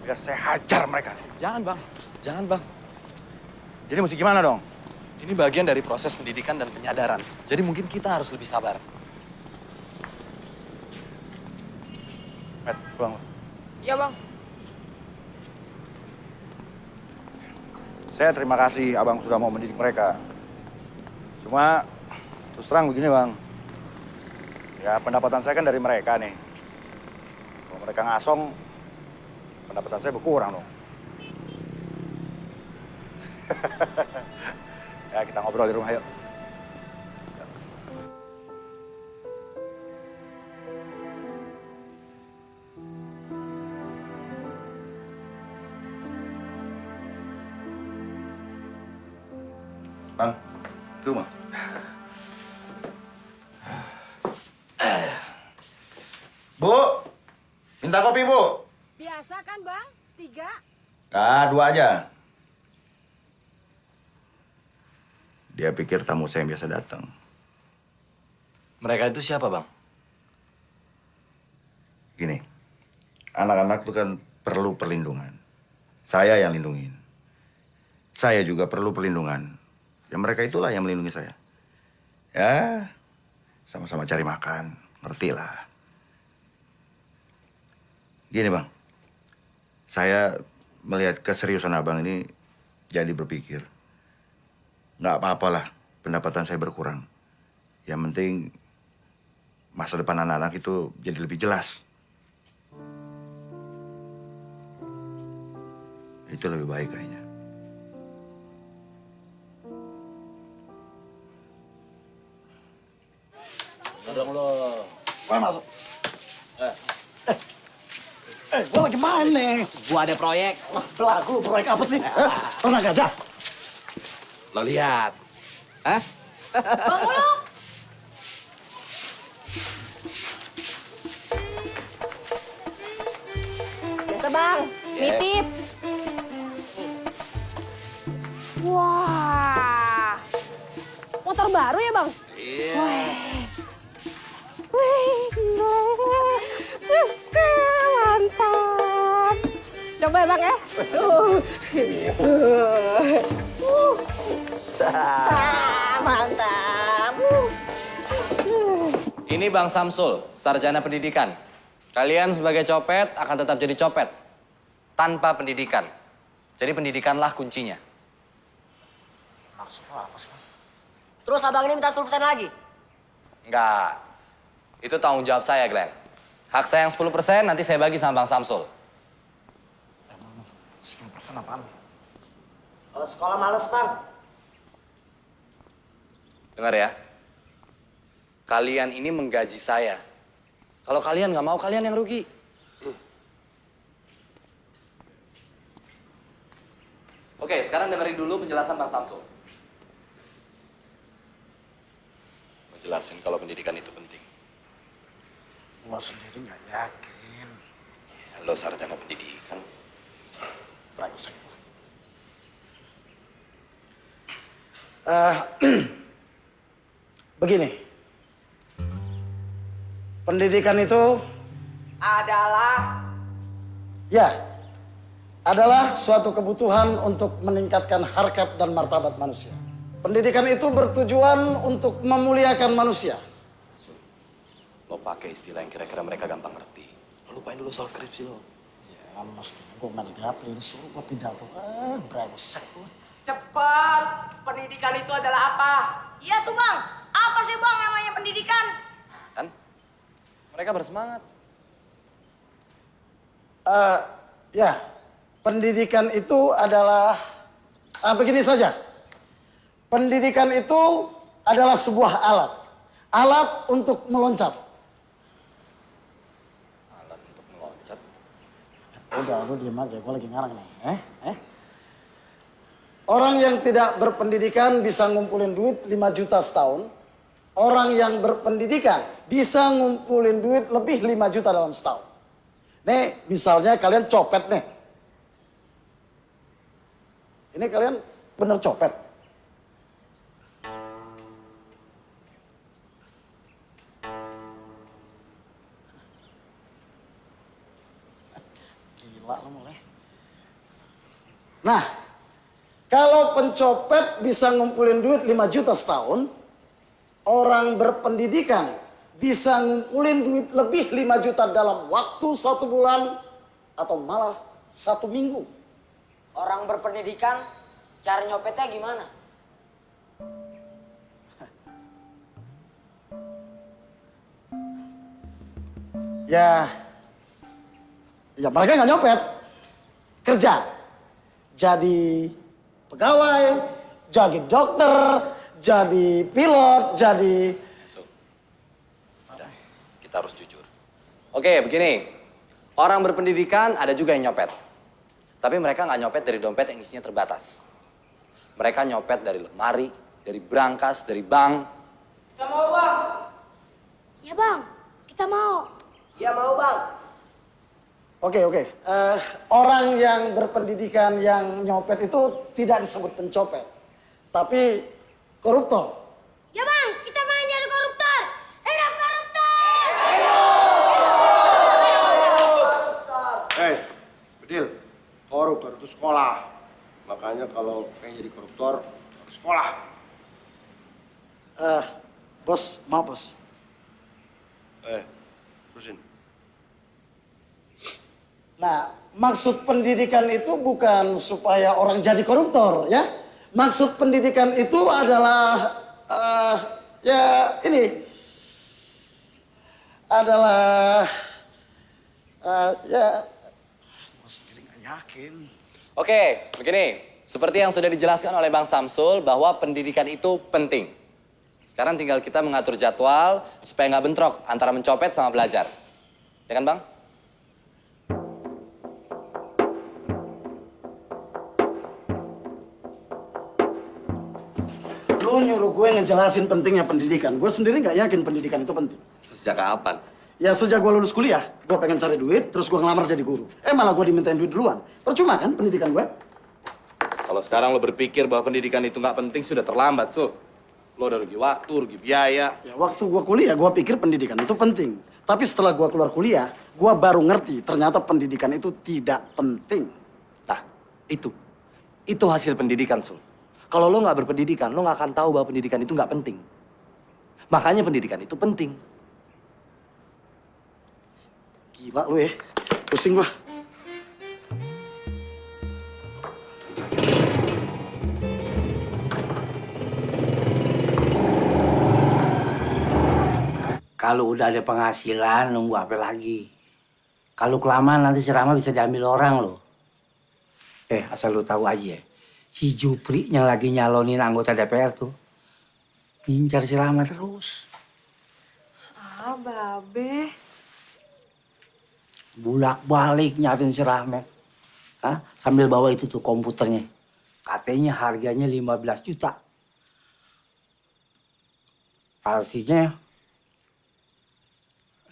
Biar saya hajar mereka. Jangan bang. Jadi mesti gimana dong? Ini bagian dari proses pendidikan dan penyadaran. Jadi mungkin kita harus lebih sabar. Met, pulang. Iya, Bang. Saya terima kasih abang sudah mau mendidik mereka. Cuma terus terang begini bang. Ya pendapatan saya kan dari mereka nih. Kalau mereka ngasong, pendapatan saya berkurang dong. Ya kita ngobrol di rumah yuk. Bang, di rumah. Bu, minta kopi bu. Biasa kan, Bang? 3? Nah, 2 aja. Dia pikir tamu saya yang biasa datang. Mereka itu siapa, Bang? Gini, anak-anak itu kan perlu perlindungan. Saya yang lindungin. Saya juga perlu perlindungan. Ya mereka itulah yang melindungi saya. Ya, sama-sama cari makan, ngerti lah. Gini Bang, saya melihat keseriusan Abang ini jadi berpikir. Nggak apa-apalah pendapatan saya berkurang. Yang penting masa depan anak-anak itu jadi lebih jelas. Itu lebih baik kayaknya. Tolong lo. Mana masuk? Gua lagi main nih. Gua ada proyek. Pelaku proyek apa sih? Pernah gajah? Lo lihat. Hah? Bang Muluk! Biasa bang, nitip. Wah, motor baru ya bang? Iya. Mantap. Coba ya bang ya. Mantap. Ini Bang Samsul, sarjana pendidikan. Kalian sebagai copet akan tetap jadi copet. Tanpa pendidikan. Jadi pendidikanlah kuncinya. Maksud apa sih? Terus abang ini minta 10% lagi? Enggak. Itu tanggung jawab saya, Glenn. Hak saya yang 10% nanti saya bagi sama Bang Samsul. 10% apaan? Kalau sekolah males, Bang. Dengar ya. Kalian ini menggaji saya. Kalau kalian nggak mau, kalian yang rugi. Oke, sekarang dengerin dulu penjelasan Bang Samsul. Jelasin kalau pendidikan itu penting. Gua sendiri nggak yakin. Ya, lo sarjana pendidikan. Brengsek. Begini. Pendidikan itu adalah suatu kebutuhan untuk meningkatkan harkat dan martabat manusia. Pendidikan itu bertujuan untuk memuliakan manusia. Lo pakai istilah yang kira-kira mereka gampang ngerti. Lo lupain dulu soal skripsi lo. Ya, mestinya gue mengaplin, suruh gue pidato. Brengsek lu. Cepat! Pendidikan itu adalah apa? Iya tuh bang, apa sih bang namanya pendidikan? Kan? Mereka bersemangat. Ya, pendidikan itu adalah begini saja. Pendidikan itu adalah sebuah alat. Alat untuk meloncat. Alat untuk meloncat? Udah, lu diem aja. Gue lagi ngarang nih. Orang yang tidak berpendidikan bisa ngumpulin duit 5 juta setahun. Orang yang berpendidikan bisa ngumpulin duit lebih 5 juta dalam setahun. Nih, misalnya kalian copet nih. Ini kalian bener copet. Gila lo mulai. Nah, kalau pencopet bisa ngumpulin duit 5 juta setahun, orang berpendidikan bisa ngumpulin duit lebih 5 juta dalam waktu 1 bulan atau malah 1 minggu. Orang berpendidikan, cara nyopetnya gimana? Ya mereka nggak nyopet, kerja. Jadi pegawai, jadi dokter, jadi pilot, jadi... Udah, kita harus jujur. Oke, begini. Orang berpendidikan ada juga yang nyopet. Tapi mereka nggak nyopet dari dompet yang isinya terbatas. Mereka nyopet dari lemari, dari brankas, dari bank. Kita mau bang. Ya bang, kita mau. Ya mau bang. Oke. Orang yang berpendidikan yang nyopet itu tidak disebut pencopet. Tapi koruptor. Ya bang, kita main jadi koruptor. Hidup koruptor! Hei, Bedil, koruptor itu sekolah. Makanya kalau pengen jadi koruptor, harus sekolah. Bos, maaf bos. Terusin. Nah, maksud pendidikan itu bukan supaya orang jadi koruptor, ya. Maksud pendidikan itu adalah, bos sendiri nggak yakin. Oke, begini. Seperti yang sudah dijelaskan oleh Bang Samsul bahwa pendidikan itu penting. Sekarang tinggal kita mengatur jadwal supaya nggak bentrok antara mencopet sama belajar. Ya kan, Bang? Lu nyuruh gue ngejelasin pentingnya pendidikan. Gue sendiri nggak yakin pendidikan itu penting. Sejak kapan? Ya sejak gue lulus kuliah, gue pengen cari duit, terus gue ngelamar jadi guru. Malah gue dimintain duit duluan. Percuma kan pendidikan gue? Kalau sekarang lo berpikir bahwa pendidikan itu nggak penting, sudah terlambat, Sul. Lo udah rugi waktu, rugi biaya. Ya waktu gue kuliah, gue pikir pendidikan itu penting. Tapi setelah gue keluar kuliah, gue baru ngerti ternyata pendidikan itu tidak penting. Nah, itu hasil pendidikan, Sul. Kalau lo nggak berpendidikan, lo nggak akan tahu bahwa pendidikan itu nggak penting. Makanya pendidikan itu penting. Gila lu ya, pusing gua. Kalau udah ada penghasilan, nunggu apa lagi? Kalau kelamaan nanti si Rahma bisa diambil orang loh. Asal lu tahu aja ya. Si Jupri yang lagi nyalonin anggota DPR tuh, ngincar si Rahma terus. Babe. Bulak-balik nyariin si Rahma. Sambil bawa itu tuh komputernya. Katanya harganya 15 juta. Artinya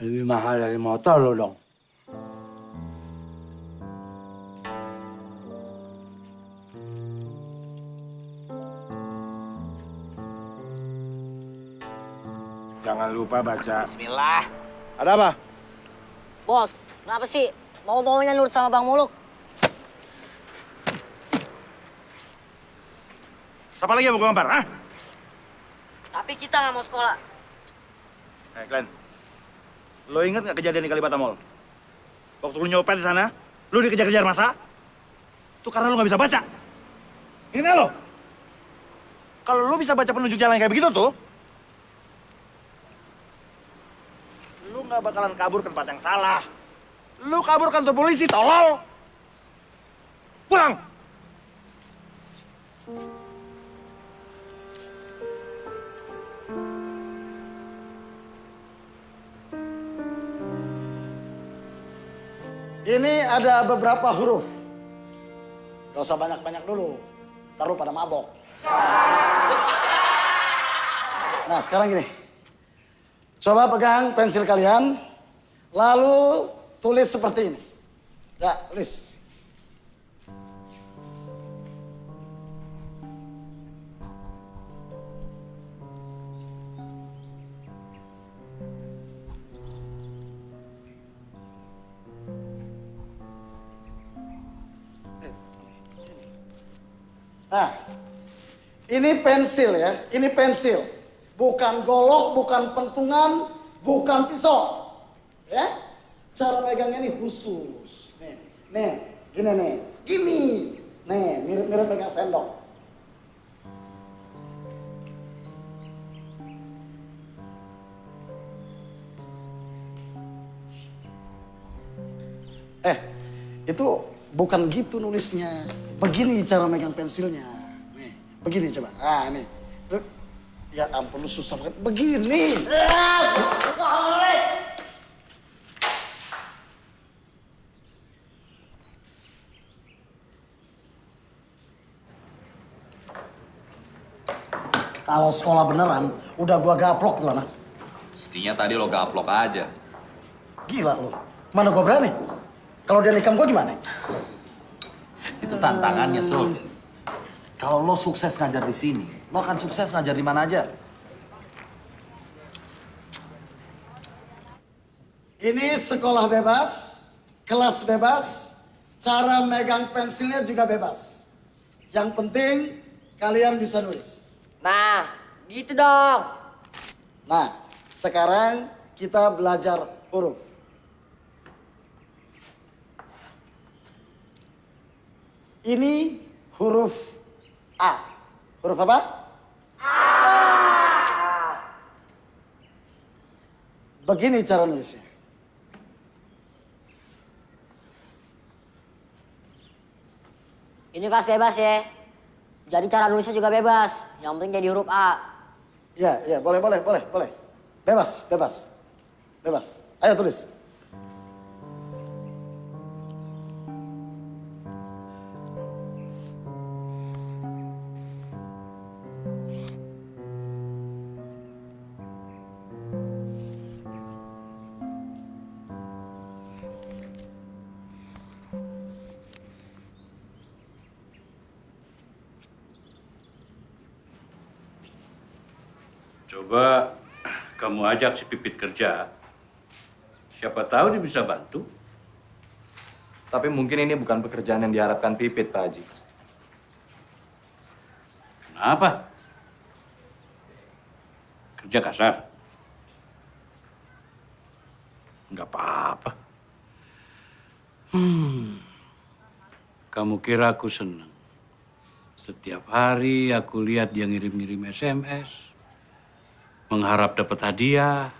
lebih mahal dari motor lo dong. Jangan lupa baca. Bismillah. Ada apa? Bos, kenapa sih mau-maunya nurut sama Bang Muluk? Siapa lagi yang mau gambar, ah? Tapi kita nggak mau sekolah. Glenn. Lo inget nggak kejadian di Kalibata Mall? Waktu lu nyopet di sana, lu dikejar-kejar masa? Itu karena lu nggak bisa baca. Ingat nggak lo? Kalau lu bisa baca penunjuk jalan kayak begitu tuh, lu nggak bakalan kabur ke tempat yang salah. Lu kabur kantor polisi, tolol. Pulang. Ini ada beberapa huruf. Gak usah banyak-banyak dulu. Ntar lu pada mabok. Nah, sekarang gini. Coba pegang pensil kalian. Lalu tulis seperti ini. Ya, tulis. Nah, ini pensil ya, ini pensil. Bukan golok, bukan pentungan, bukan pisau. Ya, cara megangnya ini khusus. Nih, gini nih, gini. Nih, mirip-mirip megang sendok. Itu bukan gitu nulisnya. Begini cara megang pensilnya. Nih, begini coba. Ah, nih. Ya ampun, lu susah banget. Begini. Kalau sekolah beneran, udah gua gaplok tuh anak. Mestinya tadi lo gaplok aja. Gila lu. Mana gua berani? Kalau dia nikam gua gimana? Itu tantangannya, Sul. Kalau lo sukses ngajar di sini, Lo akan sukses ngajar di mana aja. Ini sekolah bebas, kelas bebas, cara megang pensilnya juga bebas. Yang penting kalian bisa nulis. Nah, gitu dong. Nah, sekarang kita belajar huruf. Ini huruf A. Huruf apa? A. Begini cara nulisnya. Ini kelas bebas ya. Jadi cara nulisnya juga bebas. Yang penting jadi huruf A. Iya, boleh. Bebas. Ayo tulis. Coba kamu ajak si Pipit kerja. Siapa tahu dia bisa bantu. Tapi mungkin ini bukan pekerjaan yang diharapkan Pipit, Pak Haji. Kenapa? Kerja kasar? Nggak apa-apa. Kamu kira aku senang? Setiap hari aku lihat dia ngirim-ngirim SMS. Mengharap dapat hadiah.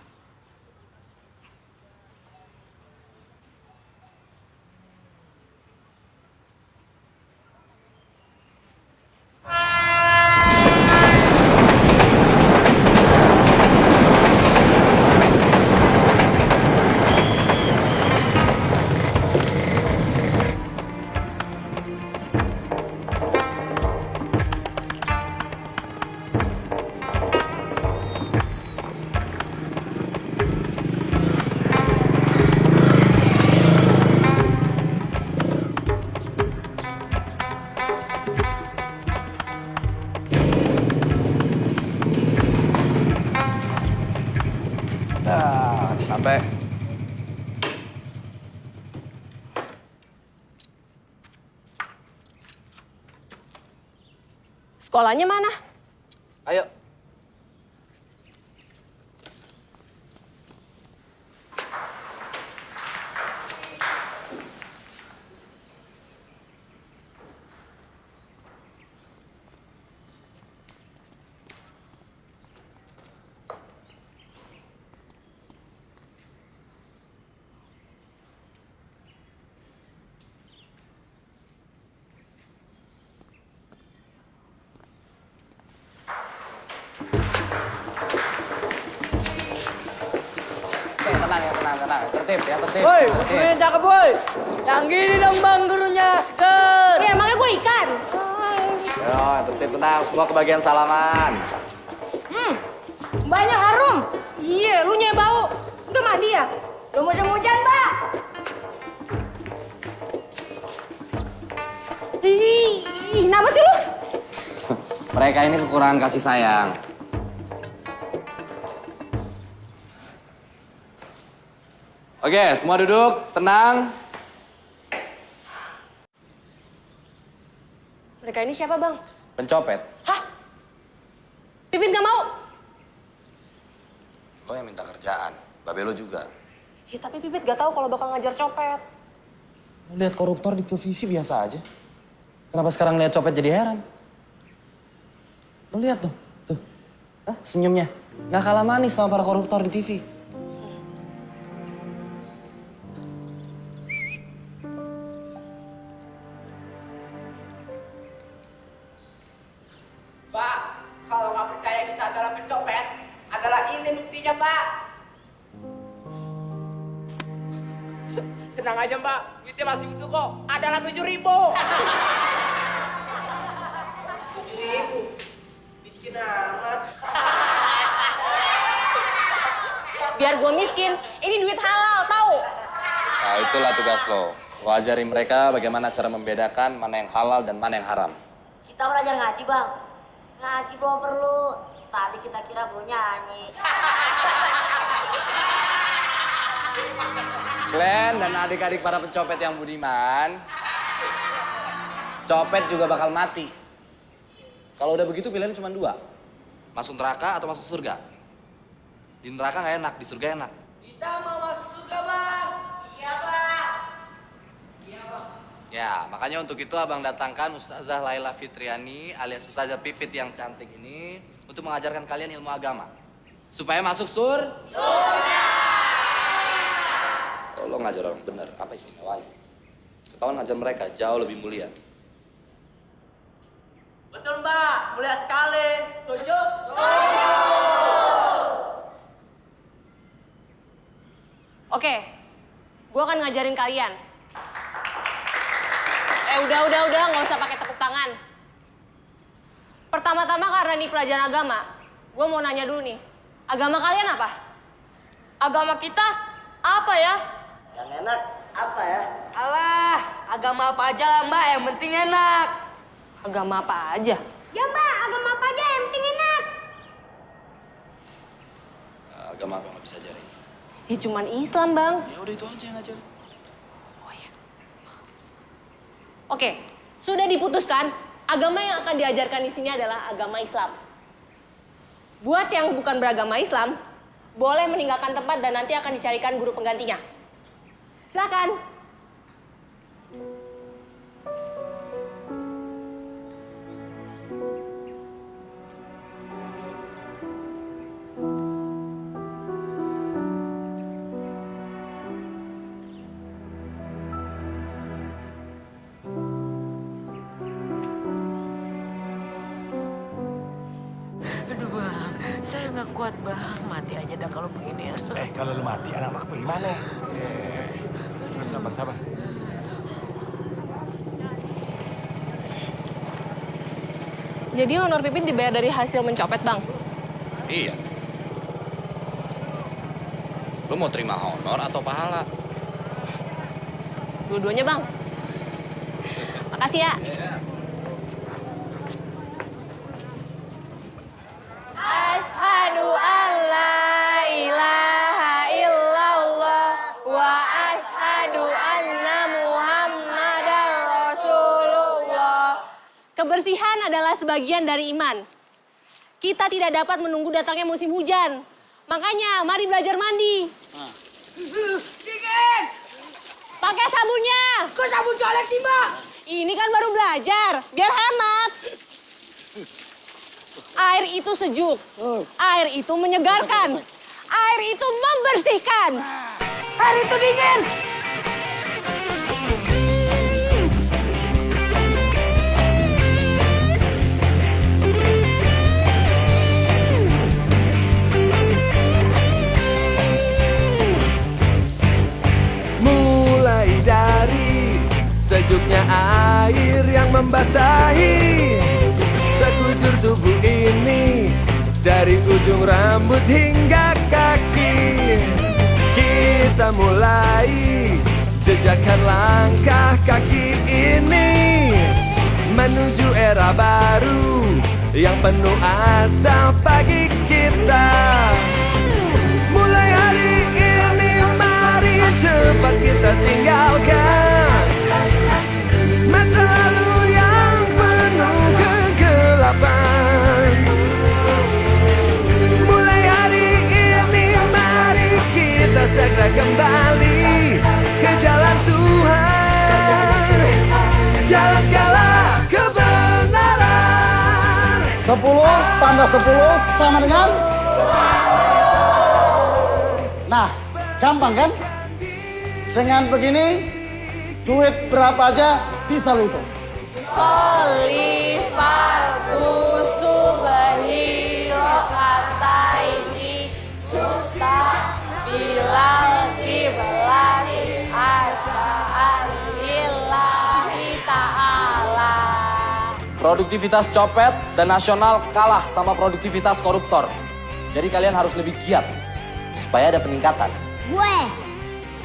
Sampai. Sekolahnya mana? Ayo. Tenang. Tertib. Woi, gurunya cakep, woi. Yang gini dong, Bang, gurunya. Seger. Ya, emangnya gue ikan. Ayo, tertib, tenang. Semua kebagian salaman. Banyak harum. Iya, lu nyai bau. Udah mandi ya? Lu musim hujan, Mbak. Ih, kenapa sih lu? Mereka ini kekurangan kasih sayang. Oke, semua duduk, tenang. Mereka ini siapa, Bang? Pencopet. Hah? Pipit gak mau? Lo yang minta kerjaan, babe lo juga. Ya, tapi Pipit gak tahu kalau bakal ngajar copet. Lo lihat koruptor di televisi biasa aja. Kenapa sekarang lihat copet jadi heran? Lo lihat tuh. Hah, senyumnya. Nggak kalah manis sama para koruptor di TV. Pak, kalau nggak percaya kita adalah pencopet, adalah ini buktinya, Pak. Tenang aja, Mbak. Duitnya masih utuh kok. Adalah 7.000. 7.000? Miskin amat. Biar gue miskin, ini duit halal, tahu? Nah, itulah tugas lo. Lo ajarin mereka bagaimana cara membedakan mana yang halal dan mana yang haram. Kita belajar ngaji, Bang. Ngaji bawa perlu. Tadi kita kira belum nyanyi. Glenn dan adik-adik para pencopet yang budiman, copet juga bakal mati. Kalau udah begitu pilihannya cuma dua. Masuk neraka atau masuk surga. Di neraka nggak enak, di surga enak. Kita mau masuk surga, Bang. Iya, Bang. Iya, Bang. Ya, makanya untuk itu abang datangkan Ustazah Laila Fitriani alias Ustazah Pipit yang cantik ini untuk mengajarkan kalian ilmu agama. Supaya masuk surga. Tolong ngajar orang bener, apa istimewanya? Ketahuan ngajar mereka jauh lebih mulia. Betul, Mbak. Mulia sekali. Setuju? Oke, gue akan ngajarin kalian. Udah, nggak usah pakai tepuk tangan. Pertama-tama karena ini pelajaran agama, gue mau nanya dulu nih. Agama kalian apa? Agama kita apa ya? Yang enak apa ya? Alah, agama apa aja lah, Mbak. Yang penting enak. Agama apa aja? Ya Mbak, agama apa aja yang penting enak. Agama apa yang nggak bisa ajarin? Ya cuman Islam, Bang. Ya udah itu aja yang ngajarin. Oke, sudah diputuskan. Agama yang akan diajarkan di sini adalah agama Islam. Buat yang bukan beragama Islam, boleh meninggalkan tempat dan nanti akan dicarikan guru penggantinya. Silakan. Aduh, Bang. Saya nggak kuat, Bang. Mati aja dah kalau begini ya. Kalau lu mati, anak-anak bagaimana? Sabar. Jadi honor Pipit dibayar dari hasil mencopet, Bang? Iya. Lu mau terima honor atau pahala? Dua-duanya, Bang. Makasih ya. Asyhadu an la ilaha illallah wa asyhadu anna Muhammadar Rasulullah. Kebersihan adalah sebagian dari iman. Kita tidak dapat menunggu datangnya musim hujan. Makanya, mari belajar mandi. Dingin! Pakai sabunnya. Kok sabun colek sih, Mbak? Ini kan baru belajar, biar hemat. Air itu sejuk, air itu menyegarkan, air itu membersihkan. Air itu dingin! Mulai dari sejuknya air yang membasahi sekujur tubuh ini, dari ujung rambut hingga kaki. Kita mulai jejakkan langkah kaki ini menuju era baru yang penuh asa bagi kita. Mulai hari ini mari cepat kita tinggalkan masa lalu yang penuh kegelapan. Mulai hari ini mari kita segera kembali ke jalan Tuhan, jalan-jalan kebenaran. 10 tambah 10 sama dengan? Nah, gampang kan? Dengan begini, duit berapa aja bisa lu hitung. Sholli fardu subahi ro'ataini susah bilal kiblati asya'an lillahi ta'ala. Produktivitas copet dan nasional kalah sama produktivitas koruptor. Jadi kalian harus lebih giat supaya ada peningkatan. Gue,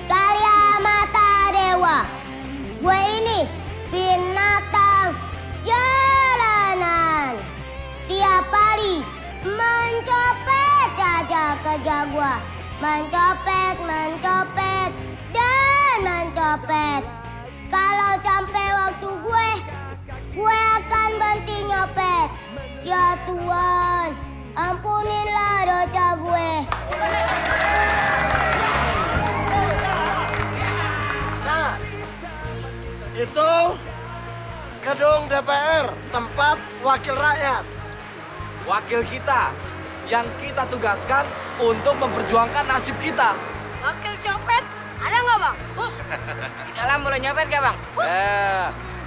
Karya Mata Dewa. Gue ini binatang jalanan. Tiap tiap hari mencopet saja kerja gua. Mencopet, dan mencopet. Kalau sampai waktu gue akan berhenti nyopet. Ya Tuhan, ampunilah dosa gue. Nah, itu gedung DPR, tempat wakil rakyat. Wakil kita yang kita tugaskan untuk memperjuangkan nasib kita. Wakil copet, ada nggak bang? Di dalam boleh nyopet gak, Bang?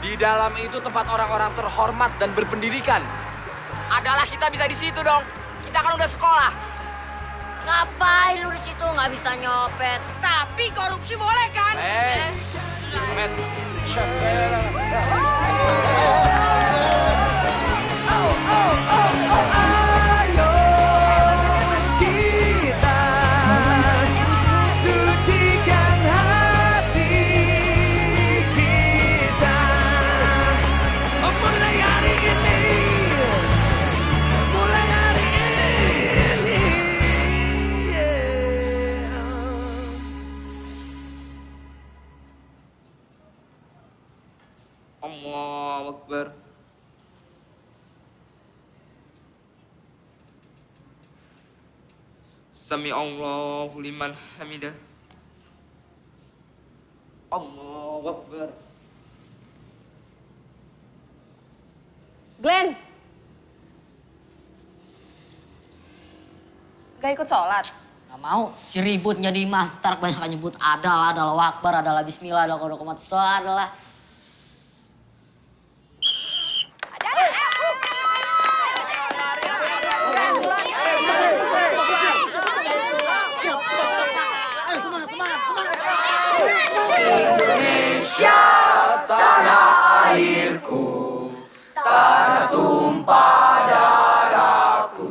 Di dalam itu tempat orang-orang terhormat dan berpendidikan. Adalah kita bisa di situ dong. Kita kan udah sekolah. Ngapain lu di situ nggak bisa nyopet? Tapi korupsi boleh kan? Met. Allahu Akbar. Sami Allahu liman hamidah. Allahu Akbar. Glenn. Gak ikut sholat? Gak mau, si ribut jadi imam. Ntar kebanyakan nyebut adalah wakbar, adalah bismillah, adalah kodokomat sholat, adalah. Indonesia, tanah airku, tanah tumpah darahku.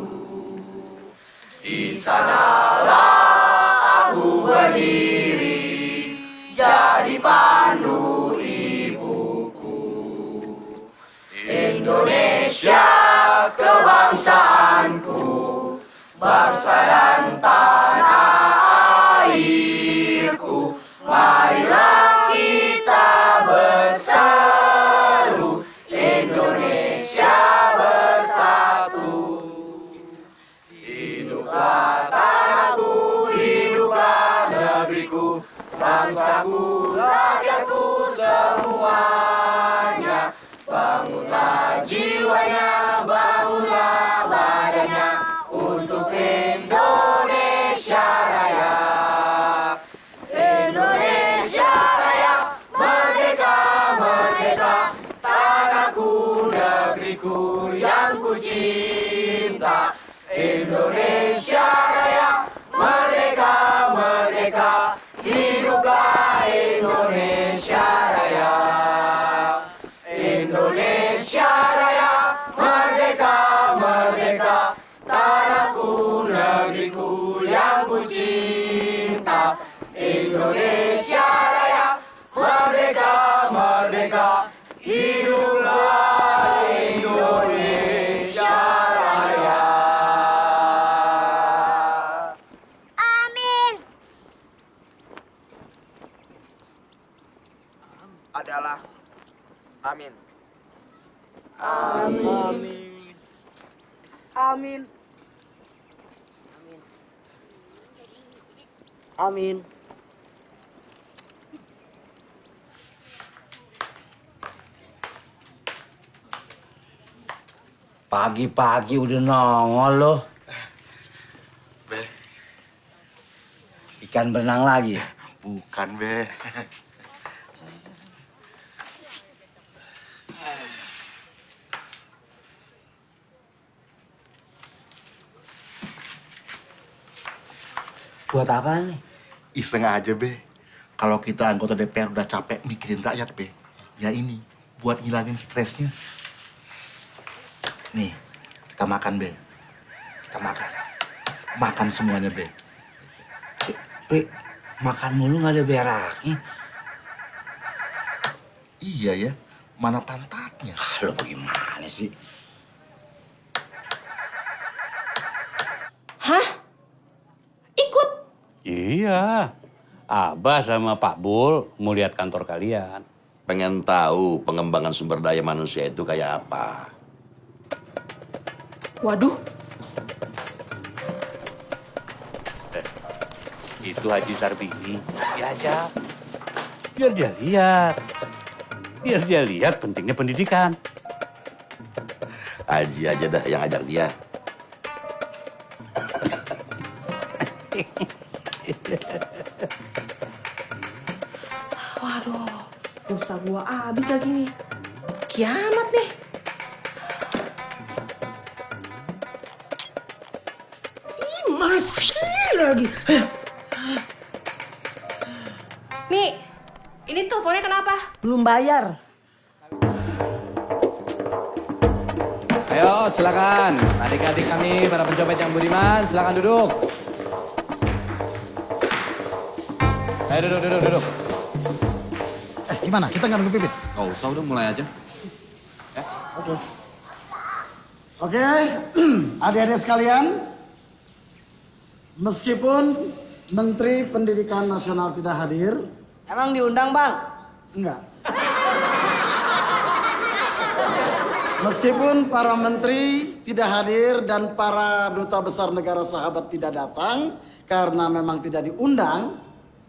Di sanalah aku berdiri, jadi pandu ibuku. Indonesia, kebangsaanku, bangsa dan tanah airku. Marilah kita berseru, Indonesia bersatu. Hiduplah tanahku, hiduplah negeriku, bangsaku, rakyatku semuanya. Bangunlah jiwanya, bangunlah badannya, untuk Indonesia Raya. Indonesia Raya, merdeka, merdeka, tanahku, negeriku yang ku cinta. Indonesia Raya, merdeka, merdeka, hiduplah Indonesia Raya. Indonesia Raya, merdeka, merdeka, tanahku, negeriku yang ku cinta. Indonesia Raya, merdeka, merdeka, hiduplah Indonesia Raya. Amin. Adalah. Amin. Amin. Amin. Amin. Pagi-pagi udah nongol lo. Be. Ikan berenang lagi? Bukan, Be. Buat apa nih? Iseng aja, Be. Kalau kita anggota DPR udah capek mikirin rakyat, Be. Ya ini, buat ngilangin stresnya. Nih, kita makan, Be. Kita makan. Makan semuanya, Be. Ri, makan mulu nggak ada beraknya. Iya ya, mana pantatnya? Lo bagaimana sih? Iya, Abah sama Pak Bul mau lihat kantor kalian. Pengen tahu pengembangan sumber daya manusia itu kayak apa? Waduh. Itu Haji Sarbini, diajak. Biar dia lihat. Biar dia lihat pentingnya pendidikan. Haji aja dah yang ajak dia. Waduh, pulsa gua habis lagi nih. Kiamat nih. Ih, mati lagi. Mi, ini teleponnya kenapa? Belum bayar. Ayo silakan, adik-adik kami para pencopet yang budiman, silakan duduk. Ayo duduk. Gimana? Kita nggak nunggu Pipit? Gak usah, udah mulai aja. Oke, adik-adik sekalian, meskipun Menteri Pendidikan Nasional tidak hadir. Emang diundang, Bang? Enggak. Meskipun para menteri tidak hadir dan para duta besar negara sahabat tidak datang karena memang tidak diundang,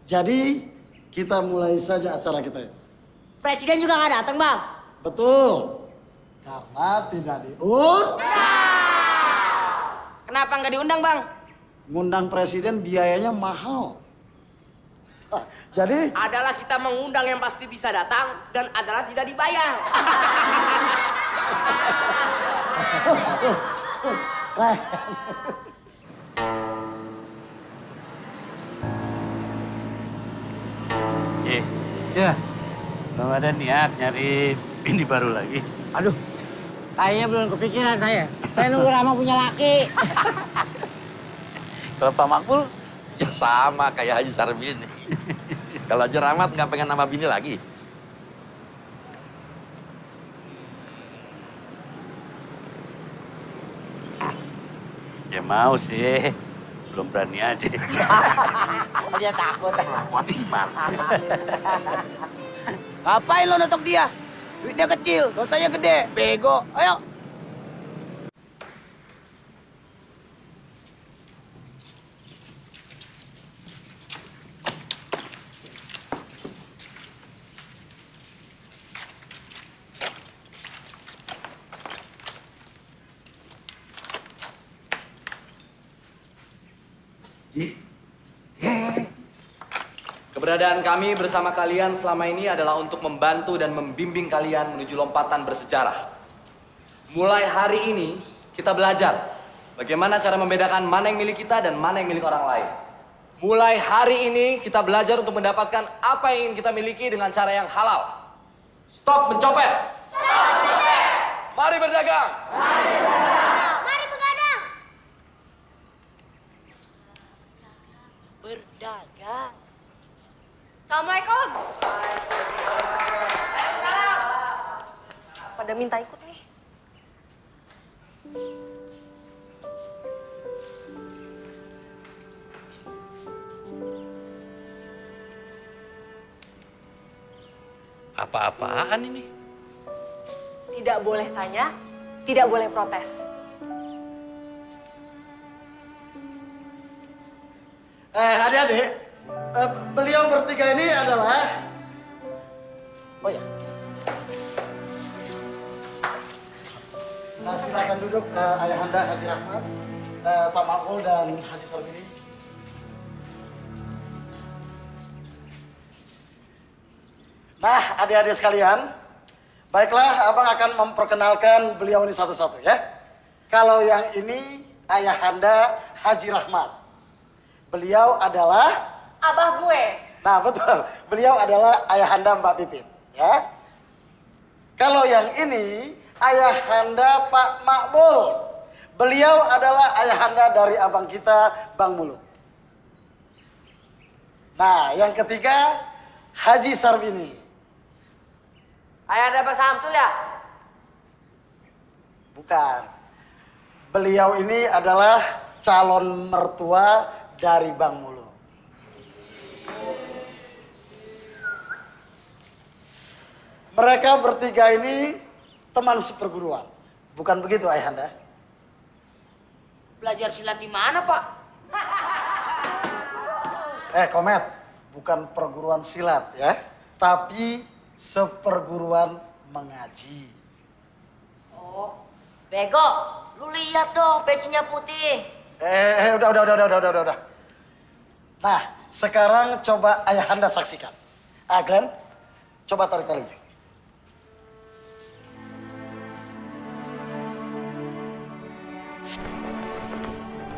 jadi kita mulai saja acara kita ini. Presiden juga nggak datang, Bang. Betul. Karena tidak diundang. Kenapa nggak diundang, Bang? Ngundang presiden biayanya mahal. Jadi Adalah kita mengundang yang pasti bisa datang dan adalah tidak dibayar. Cik, ya, belum ada niat nyari bini baru lagi. Aduh, kayaknya belum kepikiran saya. Saya nunggu Rama punya laki. Kalau Pak Makbul? Ya sama kayak Haji Sarbini. Kalau Haji Rahmat nggak pengen nambah bini lagi. Ya mau sih, belum berani aja. Dia takut. Takut gimana? Ngapain lo notok dia? Duitnya kecil, dosanya gede. Bego. Ayo. Keberadaan kami bersama kalian selama ini adalah untuk membantu dan membimbing kalian menuju lompatan bersejarah. Mulai hari ini, kita belajar bagaimana cara membedakan mana yang milik kita dan mana yang milik orang lain. Mulai hari ini, kita belajar untuk mendapatkan apa yang ingin kita miliki dengan cara yang halal. Stop mencopet! Stop mencopet! Mari berdagang! Mari berdagang! Mari begadang. Berdagang. Assalamualaikum. Pada minta ikut nih. Apa-apaan ini? Tidak boleh tanya, tidak boleh protes. Adik-adik, beliau bertiga ini adalah... Oh ya. Nah, silakan duduk Ayahanda Haji Rahmat, Pak Makbul dan Haji Sarbini. Nah, adik-adik sekalian, baiklah Abang akan memperkenalkan beliau ini satu-satu ya. Kalau yang ini Ayahanda Haji Rahmat. Beliau adalah Abah gue. Nah, betul. Beliau adalah Ayahanda Mbak Pipit, ya. Kalau yang ini Ayahanda Pak Makbul. Beliau adalah ayahanda dari abang kita, Bang Muluk. Nah, yang ketiga Haji Sarbini. Ayahanda Pak Samsul ya? Bukan. Beliau ini adalah calon mertua dari Bang Muluk. mereka bertiga ini teman seperguruan. Bukan begitu, Ayahanda? Belajar silat di mana, Pak? Komet, bukan perguruan silat ya, tapi seperguruan mengaji. Oh, bego. Lu lihat dong, pecinya putih. Udah. Nah, sekarang coba Ayahanda saksikan. Glenn, coba tarik talinya.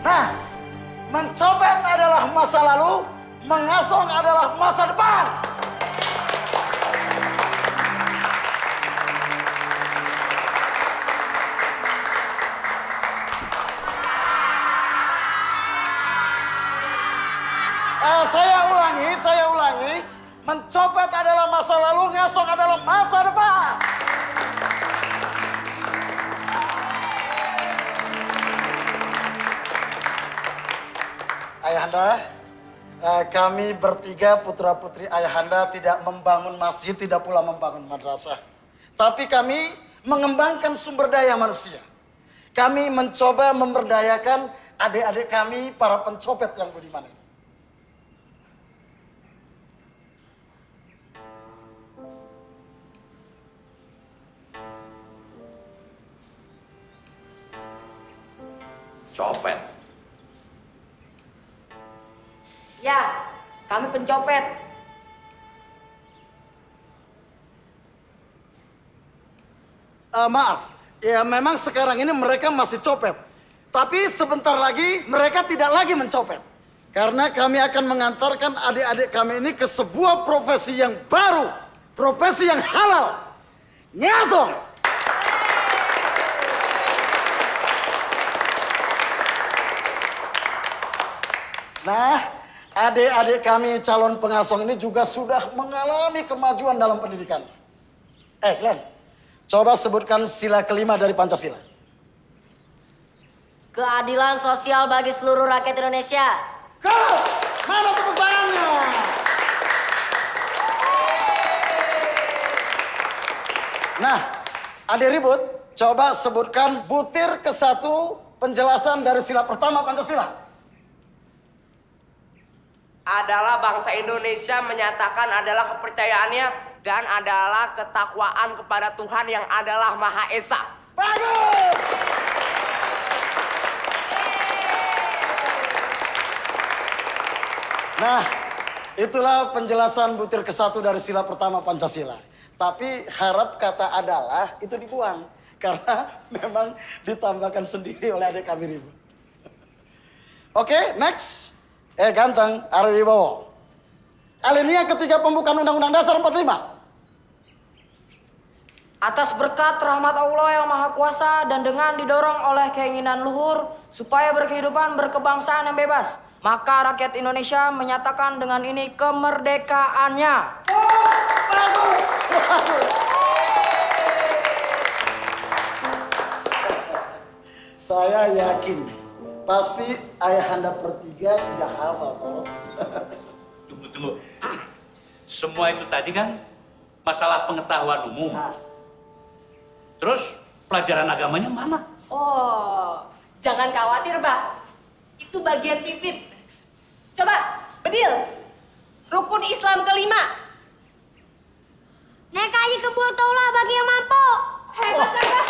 Nah, mencopet adalah masa lalu, mengasong adalah masa depan. Saya ulangi. Mencopet adalah masa lalu, ngasong adalah masa depan. Ayahanda, kami bertiga putra-putri Ayahanda tidak membangun masjid, tidak pula membangun madrasah. Tapi kami mengembangkan sumber daya manusia. Kami mencoba memberdayakan adik-adik kami, para pencopet yang budiman ini. Copet? Ya, kami pencopet. Maaf, ya memang sekarang ini mereka masih copet. Tapi sebentar lagi mereka tidak lagi mencopet. Karena kami akan mengantarkan adik-adik kami ini ke sebuah profesi yang baru. Profesi yang halal. Ngasong! Nah, adik-adik kami calon pengasong ini juga sudah mengalami kemajuan dalam pendidikan. Glenn, coba sebutkan sila kelima dari Pancasila. Keadilan sosial bagi seluruh rakyat Indonesia. Mana tepuk tangannya? Nah, adik ribut, coba sebutkan butir ke-1 penjelasan dari sila pertama Pancasila. Adalah bangsa Indonesia menyatakan adalah kepercayaannya dan adalah ketakwaan kepada Tuhan yang adalah Maha Esa. Bagus! Nah, itulah penjelasan butir ke-1 dari sila pertama Pancasila. Tapi harap kata adalah itu dibuang. Karena memang ditambahkan sendiri oleh adik kami ribut. Oke, next. Ganteng, Ari Wibowo. Alinea ketiga pembukaan Undang-Undang Dasar 45. Atas berkat rahmat Allah yang Maha Kuasa dan dengan didorong oleh keinginan luhur supaya berkehidupan berkebangsaan yang bebas, maka rakyat Indonesia menyatakan dengan ini kemerdekaannya. Bagus. Saya yakin pasti Ayahanda bertiga tidak hafal toh. Tunggu. Semua itu tadi kan masalah pengetahuan umum. Terus pelajaran agamanya mana? Oh, jangan khawatir, Bah. Itu bagian Pipit. Coba, Bedil. Rukun Islam kelima. Naik haji ke Botollah bagi yang mampu. Hebat, Bah.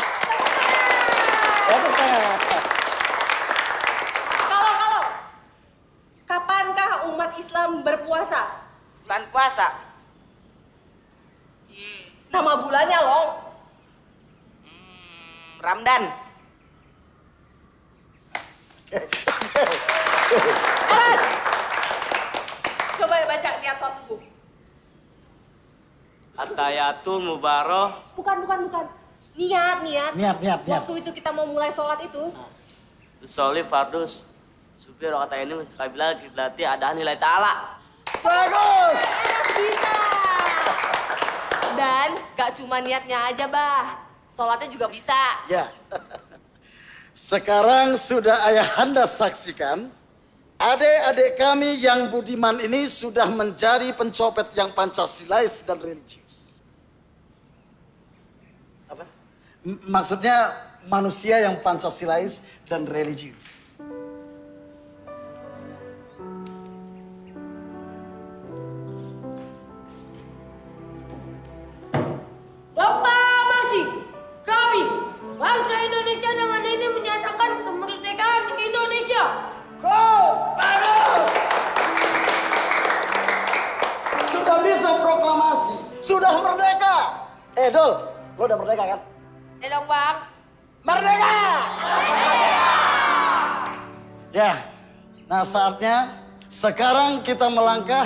Kalau. Kapankah umat Islam berpuasa? Bulan puasa. Nama bulannya loh. Ramdan. Aras. Coba baca lihat sholat subuh. Atayatul Mubaroh. Bukan. Niat. Niat. Waktu itu kita mau mulai sholat itu. Usolli fardus. Supir kata ini mustakabila kiblati ada nilai ta'ala. Bagus. Bisa. Dan gak cuma niatnya aja, Bah. Sholatnya juga bisa. Ya. Sekarang sudah Ayahanda saksikan, adik-adik kami yang budiman ini sudah menjadi pencopet yang Pancasilais dan religius. Maksudnya manusia yang Pancasilais dan religius. Proklamasi kami, bangsa Indonesia dengan ini menyatakan kemerdekaan Indonesia. Panas! Sudah bisa proklamasi, sudah merdeka. Dol, lo udah merdeka kan? Dong Bang. Merdeka! Ya, nah saatnya sekarang kita melangkah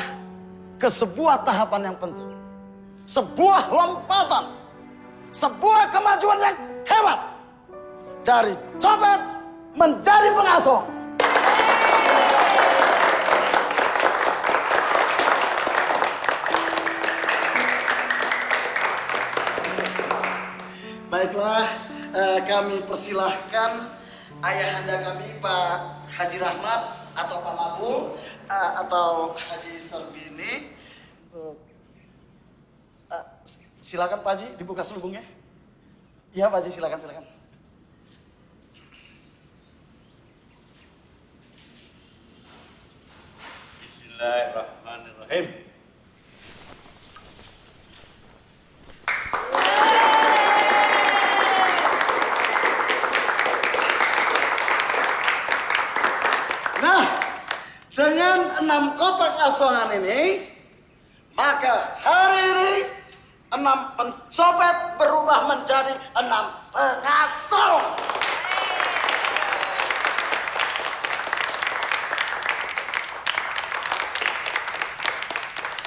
ke sebuah tahapan yang penting. Sebuah lompatan, sebuah kemajuan yang hebat. Dari copet menjadi pengasuh. Baiklah, kami persilahkan ayahanda kami Pak Haji Rahmat atau Pak Mabul atau Haji Serbini untuk silakan Pak Haji dibuka selubungnya. Iya Pak Haji, silakan. Bismillahirrahmanirrahim. Nah, dengan 6 kotak asongan ini, maka hari ini 6 pencopet berubah menjadi 6 pengasuh.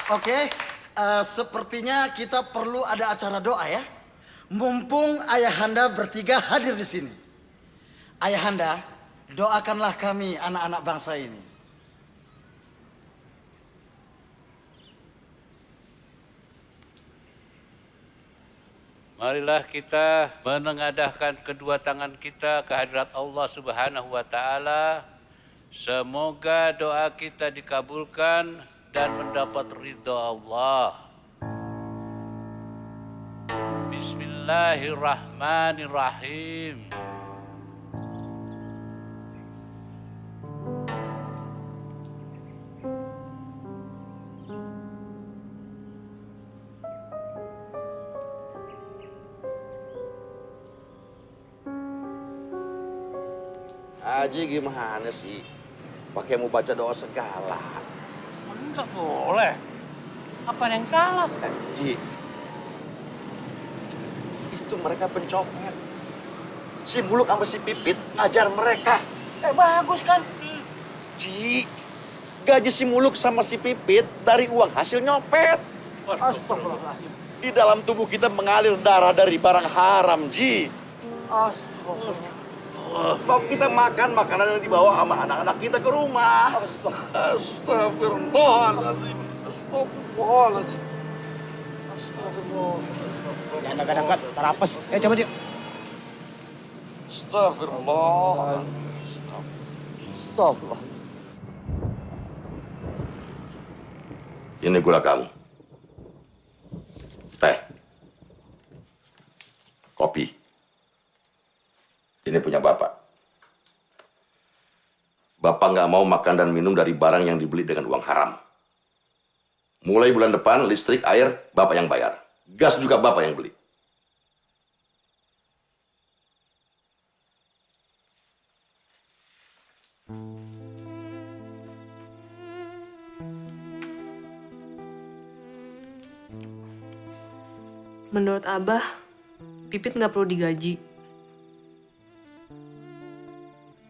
Oke, sepertinya kita perlu ada acara doa ya. Mumpung ayahanda bertiga hadir di sini. Ayahanda, doakanlah kami anak-anak bangsa ini. Marilah kita menengadahkan kedua tangan kita ke hadirat Allah Subhanahu wa taala. Semoga doa kita dikabulkan dan mendapat ridha Allah. Bismillahirrahmanirrahim. Haji gimana sih? Pakai mau baca doa segala. Enggak boleh. Apa yang salah? Ji, itu mereka pencopet. Si Muluk sama si Pipit ngajar mereka. Bagus kan? Ji, gaji si Muluk sama si Pipit dari uang hasil nyopet. Astagfirullahaladzim. Di dalam tubuh kita mengalir darah dari barang haram, Ji. Astagfirullah. Sebab kita makan makanan yang dibawa sama anak-anak kita ke rumah. Astagfirullahaladzim. Astagfirullahaladzim. Astagfirullah. Jangan dekat-dekat, terapes. Coba dia. Astagfirullah. Astagfirullah. Ini gula kamu. Teh. Kopi. Ini punya Bapak. Bapak nggak mau makan dan minum dari barang yang dibeli dengan uang haram. Mulai bulan depan, listrik, air, Bapak yang bayar. Gas juga Bapak yang beli. Menurut Abah, Pipit nggak perlu digaji.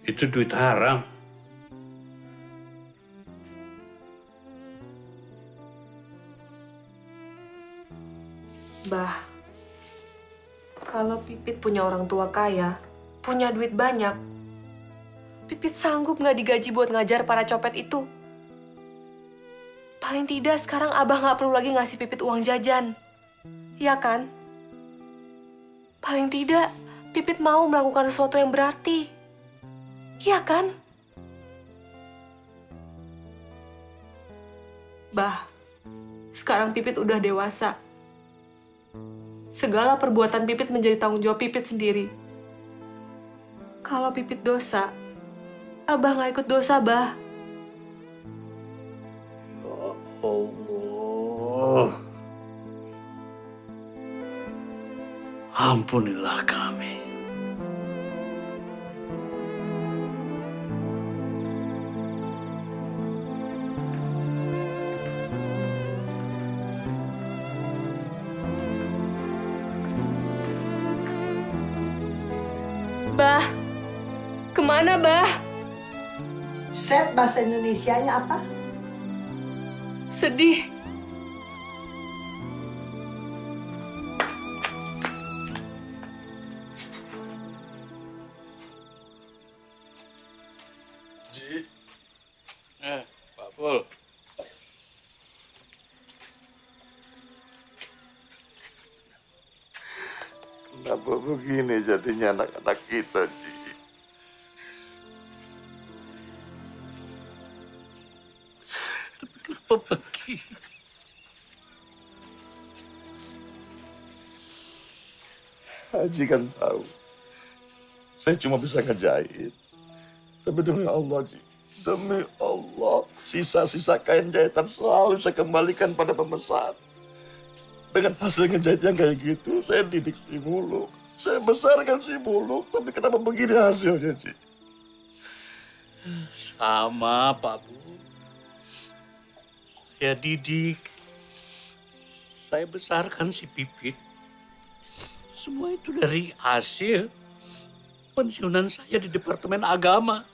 Itu duit haram. Bah, kalau Pipit punya orang tua kaya, punya duit banyak, Pipit sanggup nggak digaji buat ngajar para copet itu? Paling tidak sekarang Abah nggak perlu lagi ngasih Pipit uang jajan. Iya kan? Paling tidak, Pipit mau melakukan sesuatu yang berarti. Iya kan? Bah, sekarang Pipit udah dewasa. segala perbuatan Pipit menjadi tanggung jawab Pipit sendiri. Kalau Pipit dosa, Abah nggak ikut dosa, Bah. Allah, ampunilah kami. Bah, kemana, Bah? Set bahasa Indonesianya apa? Sedih. Ji. Pak Pul. Kenapa begini jadinya anak-anak kita, Ji? Kenapa begini? Haji kan tahu. Saya cuma bisa ngejahit. Tapi demi Allah, Ji. Demi Allah, sisa-sisa kain jahitan selalu saya kembalikan pada pemesan. Dengan hasil ngejahit yang kayak gitu, saya didik si Muluk. Saya besarkan si Muluk, tapi kenapa begini hasilnya, Ji? Sama, Pak Bu. Saya didik. Saya besarkan si Pipit. Semua itu dari hasil pensiunan saya di Departemen Agama.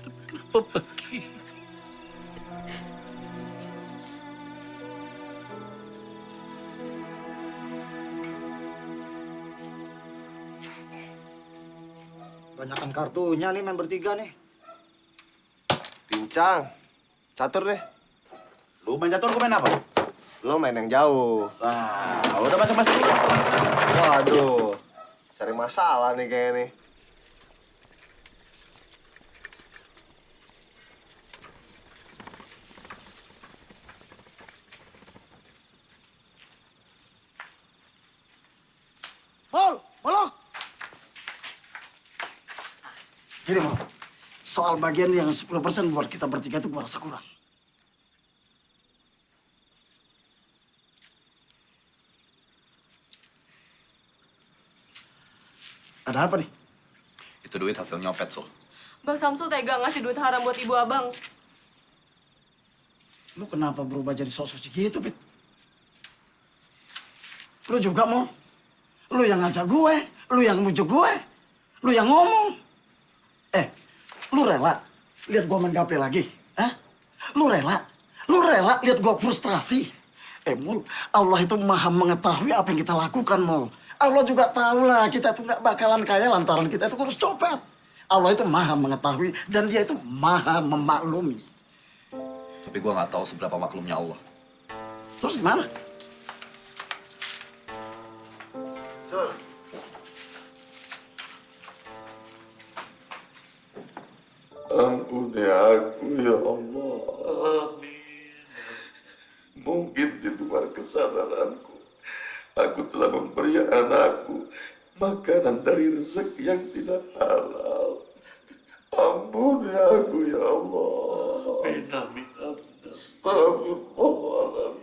Tapi kenapa begini? Banyakan kartunya nih main bertiga nih. Pincang, catur deh. Lu main catur, gue main apa? Lo main yang jauh. Nah, udah masuk-masuk. Waduh, cari masalah nih kayaknya nih. Mol, Molok. Gini, Mol. Soal bagian yang 10% buat kita bertiga itu gua rasa kurang. Ada apa nih? Itu duit hasil nyopet, Sul. Bang Samsul tega ngasih duit haram buat ibu abang. Lu kenapa berubah jadi sok suci gitu, Pit? Lu juga, Mol. Lu yang ngajak gue, lu yang mujuk gue, lu yang ngomong. Lu rela lihat gue main gaple lagi? Hah? Lu rela lihat gue frustrasi? Mul, Allah itu maha mengetahui apa yang kita lakukan, Mul. Allah juga tahu lah kita itu nggak bakalan kaya lantaran kita itu ngurus copet. Allah itu maha mengetahui dan dia itu maha memaklumi. Tapi gua nggak tahu seberapa maklumnya Allah. Terus gimana? Sul. Ampuni aku, ya Allah. Amin. Mungkin di luar kesadaranku, aku telah memberi anakku makanan dari rezeki yang tidak halal. Ampuni aku, ya Allah. Amin, amin, amin. Astagfirullahaladzim.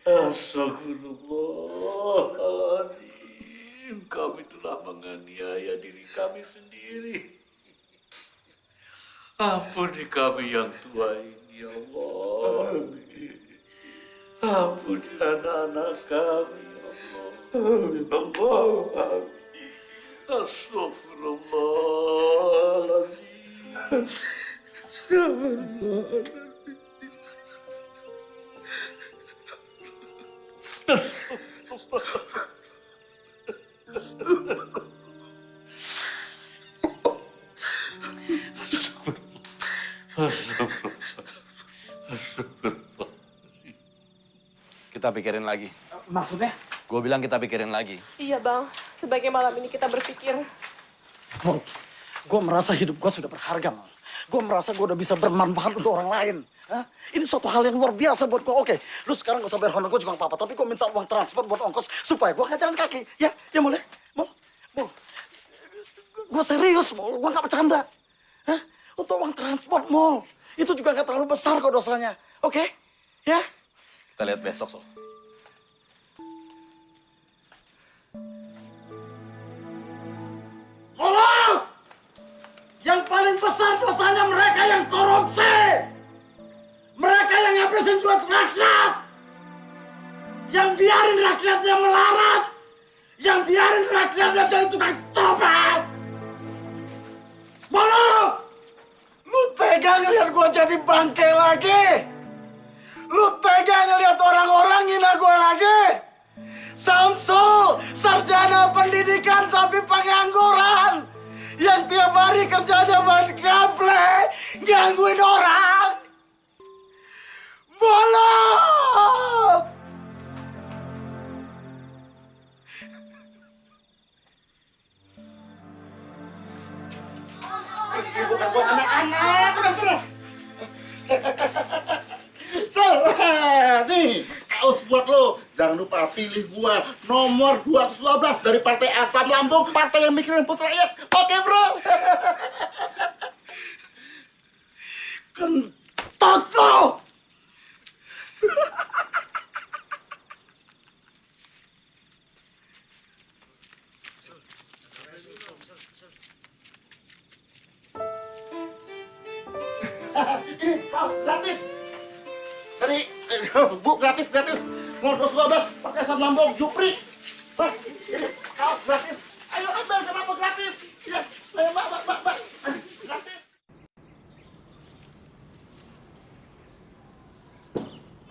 Astagfirullahaladzim. Kami telah menganiaya diri kami sendiri. Ampuni kami yang tua ini, ya Allah. Ampuni anak-anak kami, ya Allah. Astagfirullahaladzim. Astagfirullahaladzim. Kita pikirin lagi. Maksudnya? Gue bilang kita pikirin lagi. Iya, Bang. Sebaiknya malam ini kita berpikir. Mol, gue merasa hidup gue sudah berharga, Mol. Gue merasa gue udah bisa bermanfaat untuk orang lain. Hah? Ini suatu hal yang luar biasa buat gue. Oke, lu sekarang gak usah bayar honor gue juga gak apa-apa. Tapi gue minta uang transport buat ongkos supaya gue gak jalan kaki. Ya boleh? Mau? Gue serius, Mol. Gue gak bercanda. Hah? Untuk uang transport, Mol. Itu juga gak terlalu besar kok dosanya. Oke? Ya? Kita lihat besok, Sol. Tolong! Yang paling besar dosanya mereka yang korupsi. Mereka yang ngabisin duit rakyat. Yang biarin rakyatnya melarat. Yang biarin rakyatnya jadi tukang copet. Molo! Lu tega ngeliat gua jadi bangke lagi? Lu tega ngeliat orang-orang ngina gua lagi? Samsul, sarjana pendidikan tapi pengangguran. Yang tiap hari kerjanya buat gaple, gangguin orang. Bolot! Bukan buat anak-anak, udah sana. Sal, nih kaos buat lo. Jangan lupa pilih gua nomor 212 dari Partai Asam Lambung, partai yang mikirin putra rakyat. Oke, bro. Kentot lo! Ini kaos gratis. Dari Bu gratis. Nomor 212 Partai Asam Lambung, Jupri. Mas, ini kaos gratis. Ayo ambil, kenapa gratis? Ya, ayo Mbak. Gratis.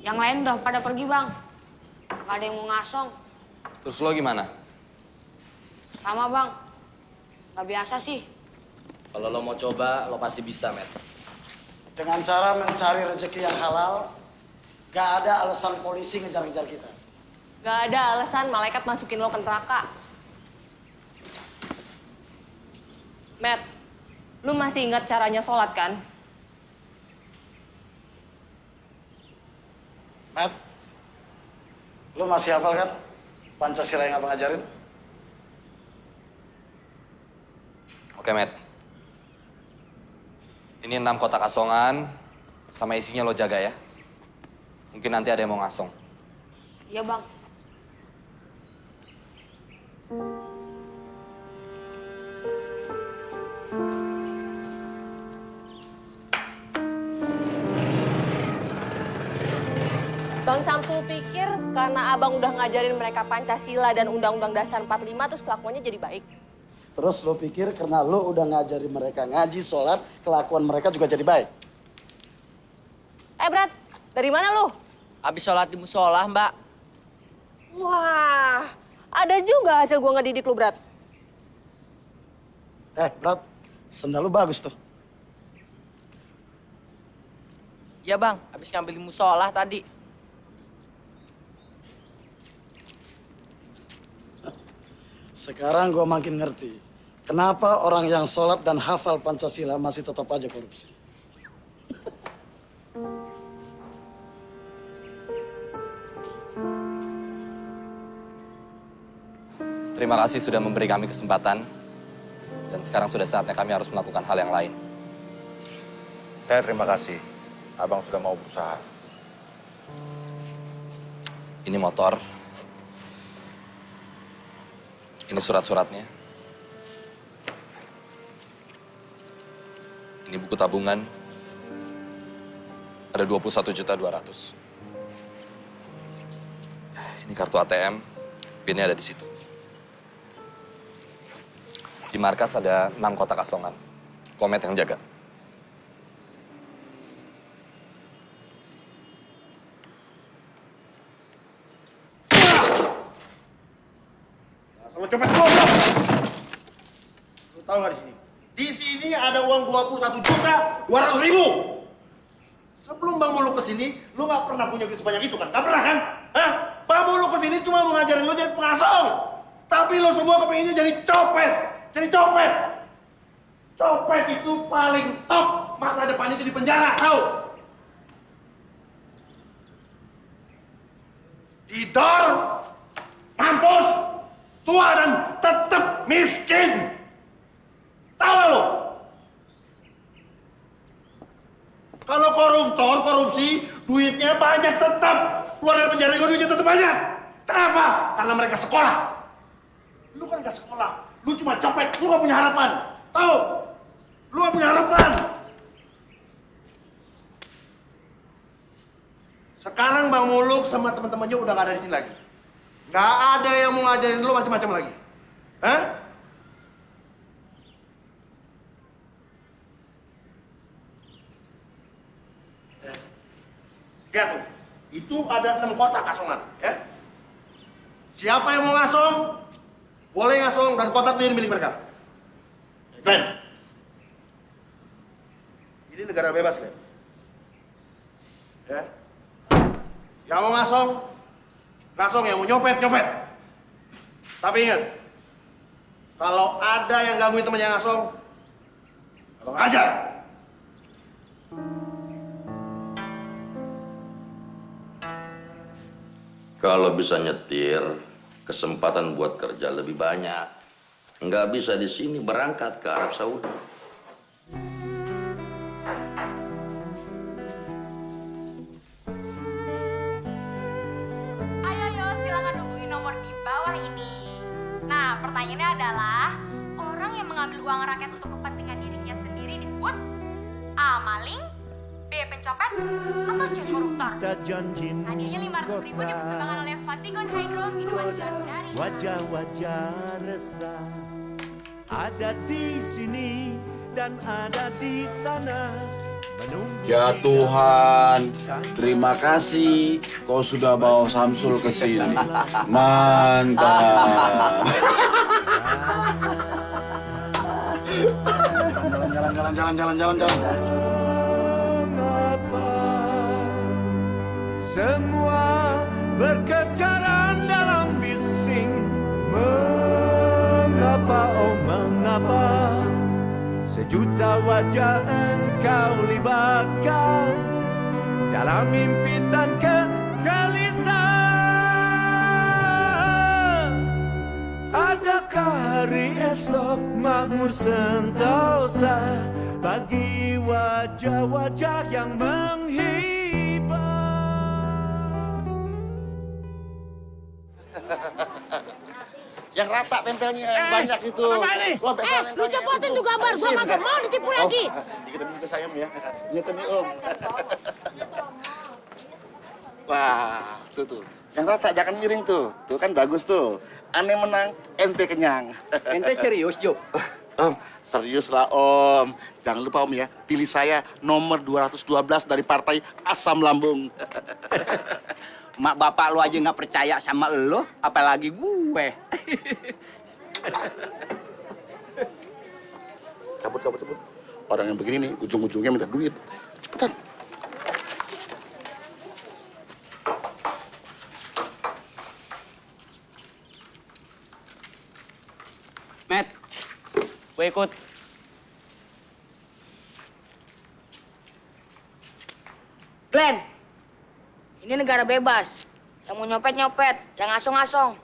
Yang lain udah pada pergi, Bang. Gak ada yang mau ngasong. Terus lo gimana? Sama, Bang. Gak biasa sih. Kalau lo mau coba, lo pasti bisa, Matt. Dengan cara mencari rezeki yang halal, gak ada alasan polisi ngejar-ngejar kita. Gak ada alasan malaikat masukin lo ke neraka. Matt, lu masih ingat caranya sholat kan? Matt, lu masih hafal kan Pancasila yang abang ajarin? Oke, Matt. Ini 6 kotak asongan, sama isinya lo jaga ya. Mungkin nanti ada yang mau ngasong. Iya, Bang. Bang Samsul pikir karena abang udah ngajarin mereka Pancasila dan Undang-Undang Dasar 45 terus kelakuannya jadi baik. Terus lo pikir karena lo udah ngajari mereka ngaji, sholat, kelakuan mereka juga jadi baik? Brad, dari mana lu? Habis sholat di musola, Mbak. Wah, ada juga hasil gua ngedidik lu, Brad. Brad, sendal lo bagus tuh. Iya, Bang. Habis ngambil di musola tadi. Sekarang gue makin ngerti kenapa orang yang sholat dan hafal Pancasila masih tetap aja korupsi. Terima kasih sudah memberi kami kesempatan. Dan sekarang sudah saatnya kami harus melakukan hal yang lain. Saya terima kasih. Abang sudah mau berusaha. Ini motor. Ini surat-suratnya. Ini buku tabungan. Ada 21.200.000. Ini kartu ATM. PIN-nya ada di situ. Di markas ada 6 kotak asongan. Komet yang jaga. Sama copet goblok. Lu tahu nggak di sini? Di sini ada uang 21.200.000. Sebelum Bang Mulu kesini, lu nggak pernah punya duit sebanyak itu kan? Nggak pernah kan? Hah? Bang Mulu kesini cuma mau ngajarin lu jadi pengasong. Tapi lu semua kepinginnya jadi copet. Jadi copet. Copet itu paling top, masa depannya itu di penjara, tahu? Didorong, mampus, tua dan tetap miskin. Tahu lo? Kalau koruptor, korupsi, duitnya banyak tetap. Keluar dari penjara juga duitnya tetap banyak. Kenapa? Karena mereka sekolah. Lu kan gak sekolah. Lu cuma copet, lu gak punya harapan. Tahu? Lu gak punya harapan. Sekarang Bang Muluk sama teman-temannya udah gak ada di sini lagi. Gak ada yang mau ngajarin lu macam-macam lagi. Hah? Lihat tuh, itu ada 6 kotak kasongan, ya. Siapa yang mau ngasong, boleh ngasong dan kotak itu milik mereka. Glenn, ini negara bebas, Glenn. Ya. Yang mau ngasong, ngasong. Yang mau nyopet, nyopet. Tapi ingat, kalau ada yang gangguin temannya ngasong, kalau ngajar. Kalau bisa nyetir, kesempatan buat kerja lebih banyak. Nggak bisa di sini berangkat ke Arab Saudi. Ayo, silakan hubungi nomor di bawah ini. Nah, pertanyaannya adalah, orang yang mengambil uang rakyat untuk kepentingan dirinya sendiri disebut A. Maling, B. Pencopet, atau C. Koruptor. Hadiahnya 500.000 dipersembahkan oleh Fatigon Hydro Sidoarjo dari Wajah-wajah resah ada di sini dan ada di sana. Ya Tuhan, terima kasih kau sudah bawa Samsul ke sini. Mantap. Jalan. Semua berkejaran dalam bising. Mengapa, oh mengapa sejuta wajah engkau libatkan dalam impitan kegelisahan? Adakah hari esok makmur sentosa bagi wajah-wajah yang menghibur? Yang rata tempelnya yang banyak itu. Lu cepotin tuh gambar, gua kagak mau ditipu lagi. Kita minta sayang ya. Iya Temi Om. Wah, tuh. Yang rata jangan miring tuh. Tuh kan bagus tuh. Aneh menang, ente kenyang. Ente serius, Jo? Om, serius lah Om. Jangan lupa Om ya, pilih saya nomor 212 dari partai Asam Lambung. Mak bapak lu aja nggak percaya sama lo, apalagi gue. Cabut. Orang yang begini nih, ujung-ujungnya minta duit. Cepetan. Matt, gue ikut. Glenn, ini negara bebas. Yang mau nyopet-nyopet, yang ngasong-ngasong.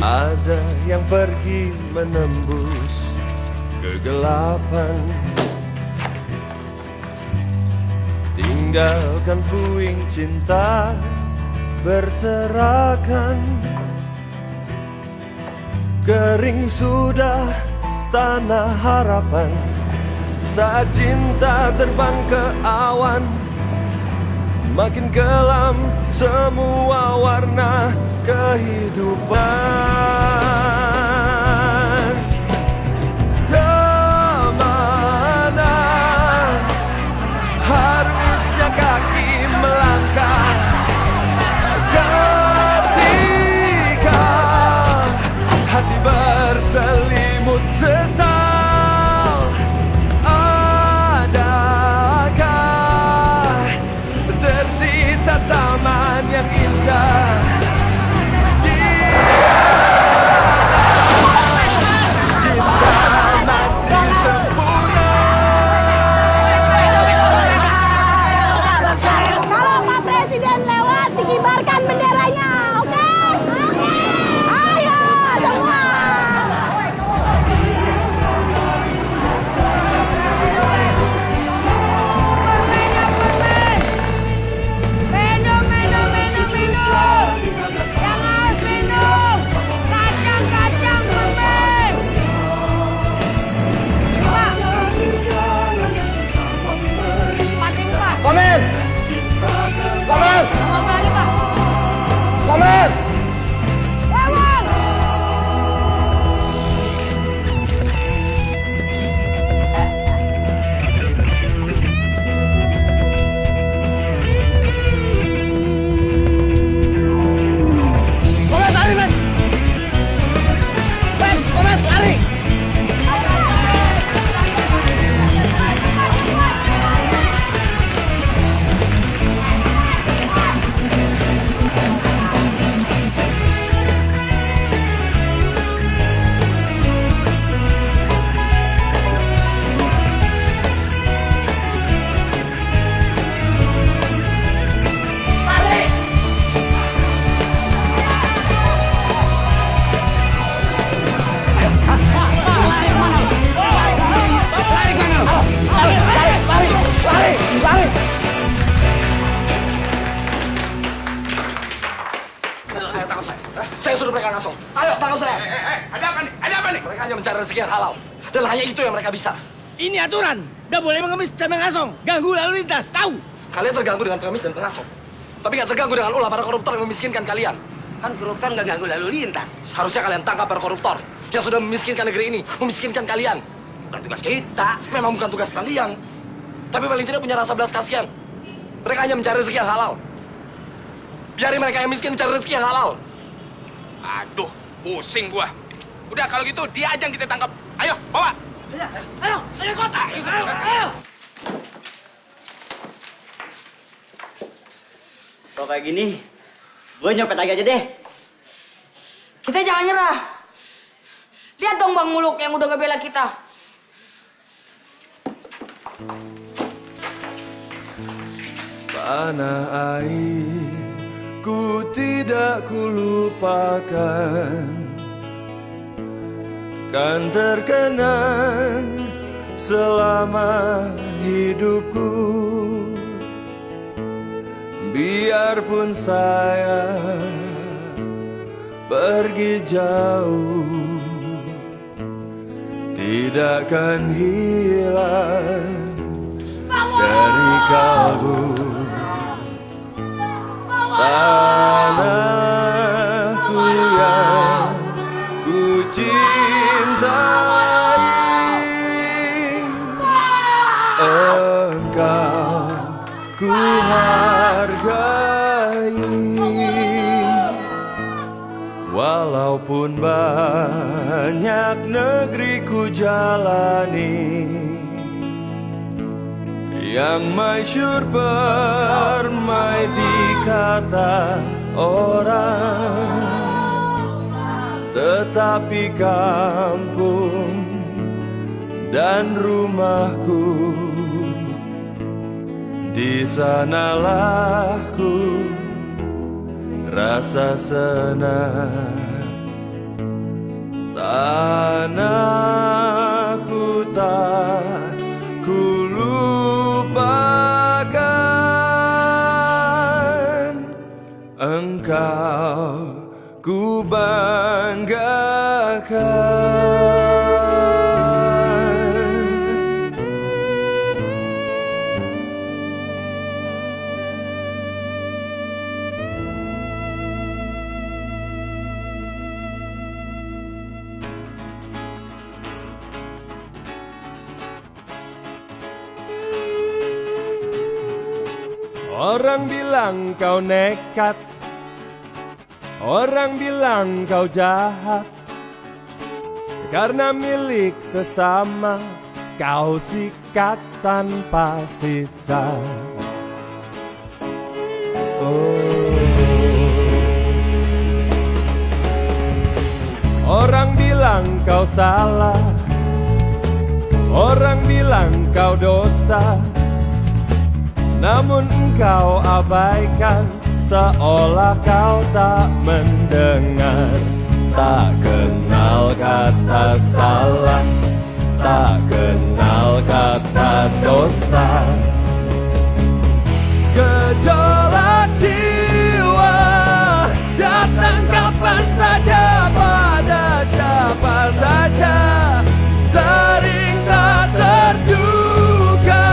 Ada yang pergi menembus kegelapan, tinggalkan puing cinta berserakan. Kering sudah tanah harapan saat cinta terbang ke awan. Makin kelam semua warna kehidupan. Kemana harusnya kaki melangkah ketika hati berselimut sesal? Adakah Selamat! Apa lagi, Pak? Selamat! Hewan! Selamat lari, men! Men, selamat lari! Lari! Ayo tangkap saya. Saya suruh mereka ngasong. Ayo tangkap saya. Ada apa nih? Ada apa nih? Mereka hanya mencari rezeki yang halal. Dan hanya itu yang mereka bisa. Ini aturan. Gak boleh mengemis dan mengasong. Ganggu lalu lintas, tahu? Kalian terganggu dengan pengemis dan pengasong. Tapi nggak terganggu dengan ulah para koruptor yang memiskinkan kalian. Kan koruptor nggak ganggu lalu lintas. Seharusnya kalian tangkap para koruptor yang sudah memiskinkan negeri ini, memiskinkan kalian. Bukan tugas kita, memang bukan tugas kalian. Tapi paling tidak punya rasa belas kasihan. Mereka hanya mencari rezeki yang halal. Biarin mereka yang miskin mencari rezeki yang halal. Aduh, pusing gua. Udah kalau gitu dia aja yang kita tangkap. Ayo, bawa. Ayo, kota. Ayo. Kalau kayak gini, gue nyopet lagi aja deh. Kita jangan nyerah. Lihat dong Bang Muluk yang udah ngebela kita. Tanah air ku tidak kulupakan, kan terkenang selama hidupku. Biarpun saya pergi jauh, tidak akan hilang dari kalbu. Tanahku yang ku cintai, engkau ku hargai. Walaupun banyak negeri ku jalani, yang masyhur permai dikata orang, tetapi kampung dan rumahku, di sanalah ku rasa senang. Tanahku tak ku lupakan, engkau ku banggakan. Orang bilang kau nekat, orang bilang kau jahat, karena milik sesama kau sikat tanpa sisa. Orang bilang kau salah, orang bilang kau dosa, namun engkau abaikan, seolah kau tak mendengar. Tak kenal kata salah, tak kenal kata dosa. Gejolak jiwa datang kapan saja, pada siapa saja, sering tak terduga.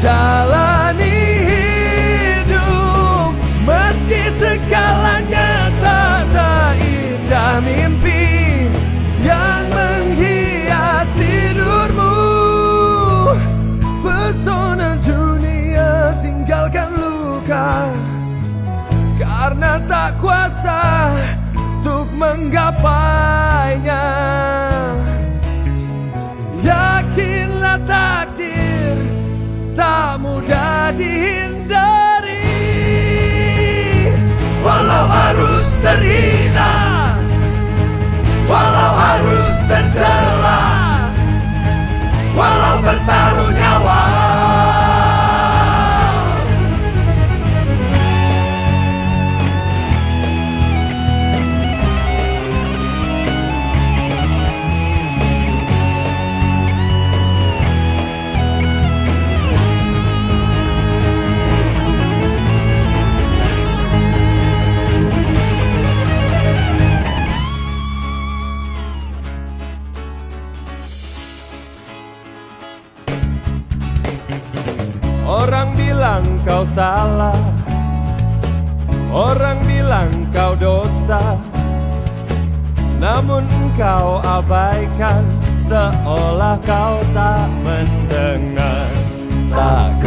Jalan tak kuasa untuk menggapainya. Yakinlah takdir tak mudah dihindari. Walau harus terhina, walau harus tercela, walau bertaruh nyawa. Orang bilang kau salah, orang bilang kau dosa, namun engkau abaikan seolah kau tak mendengar. Tak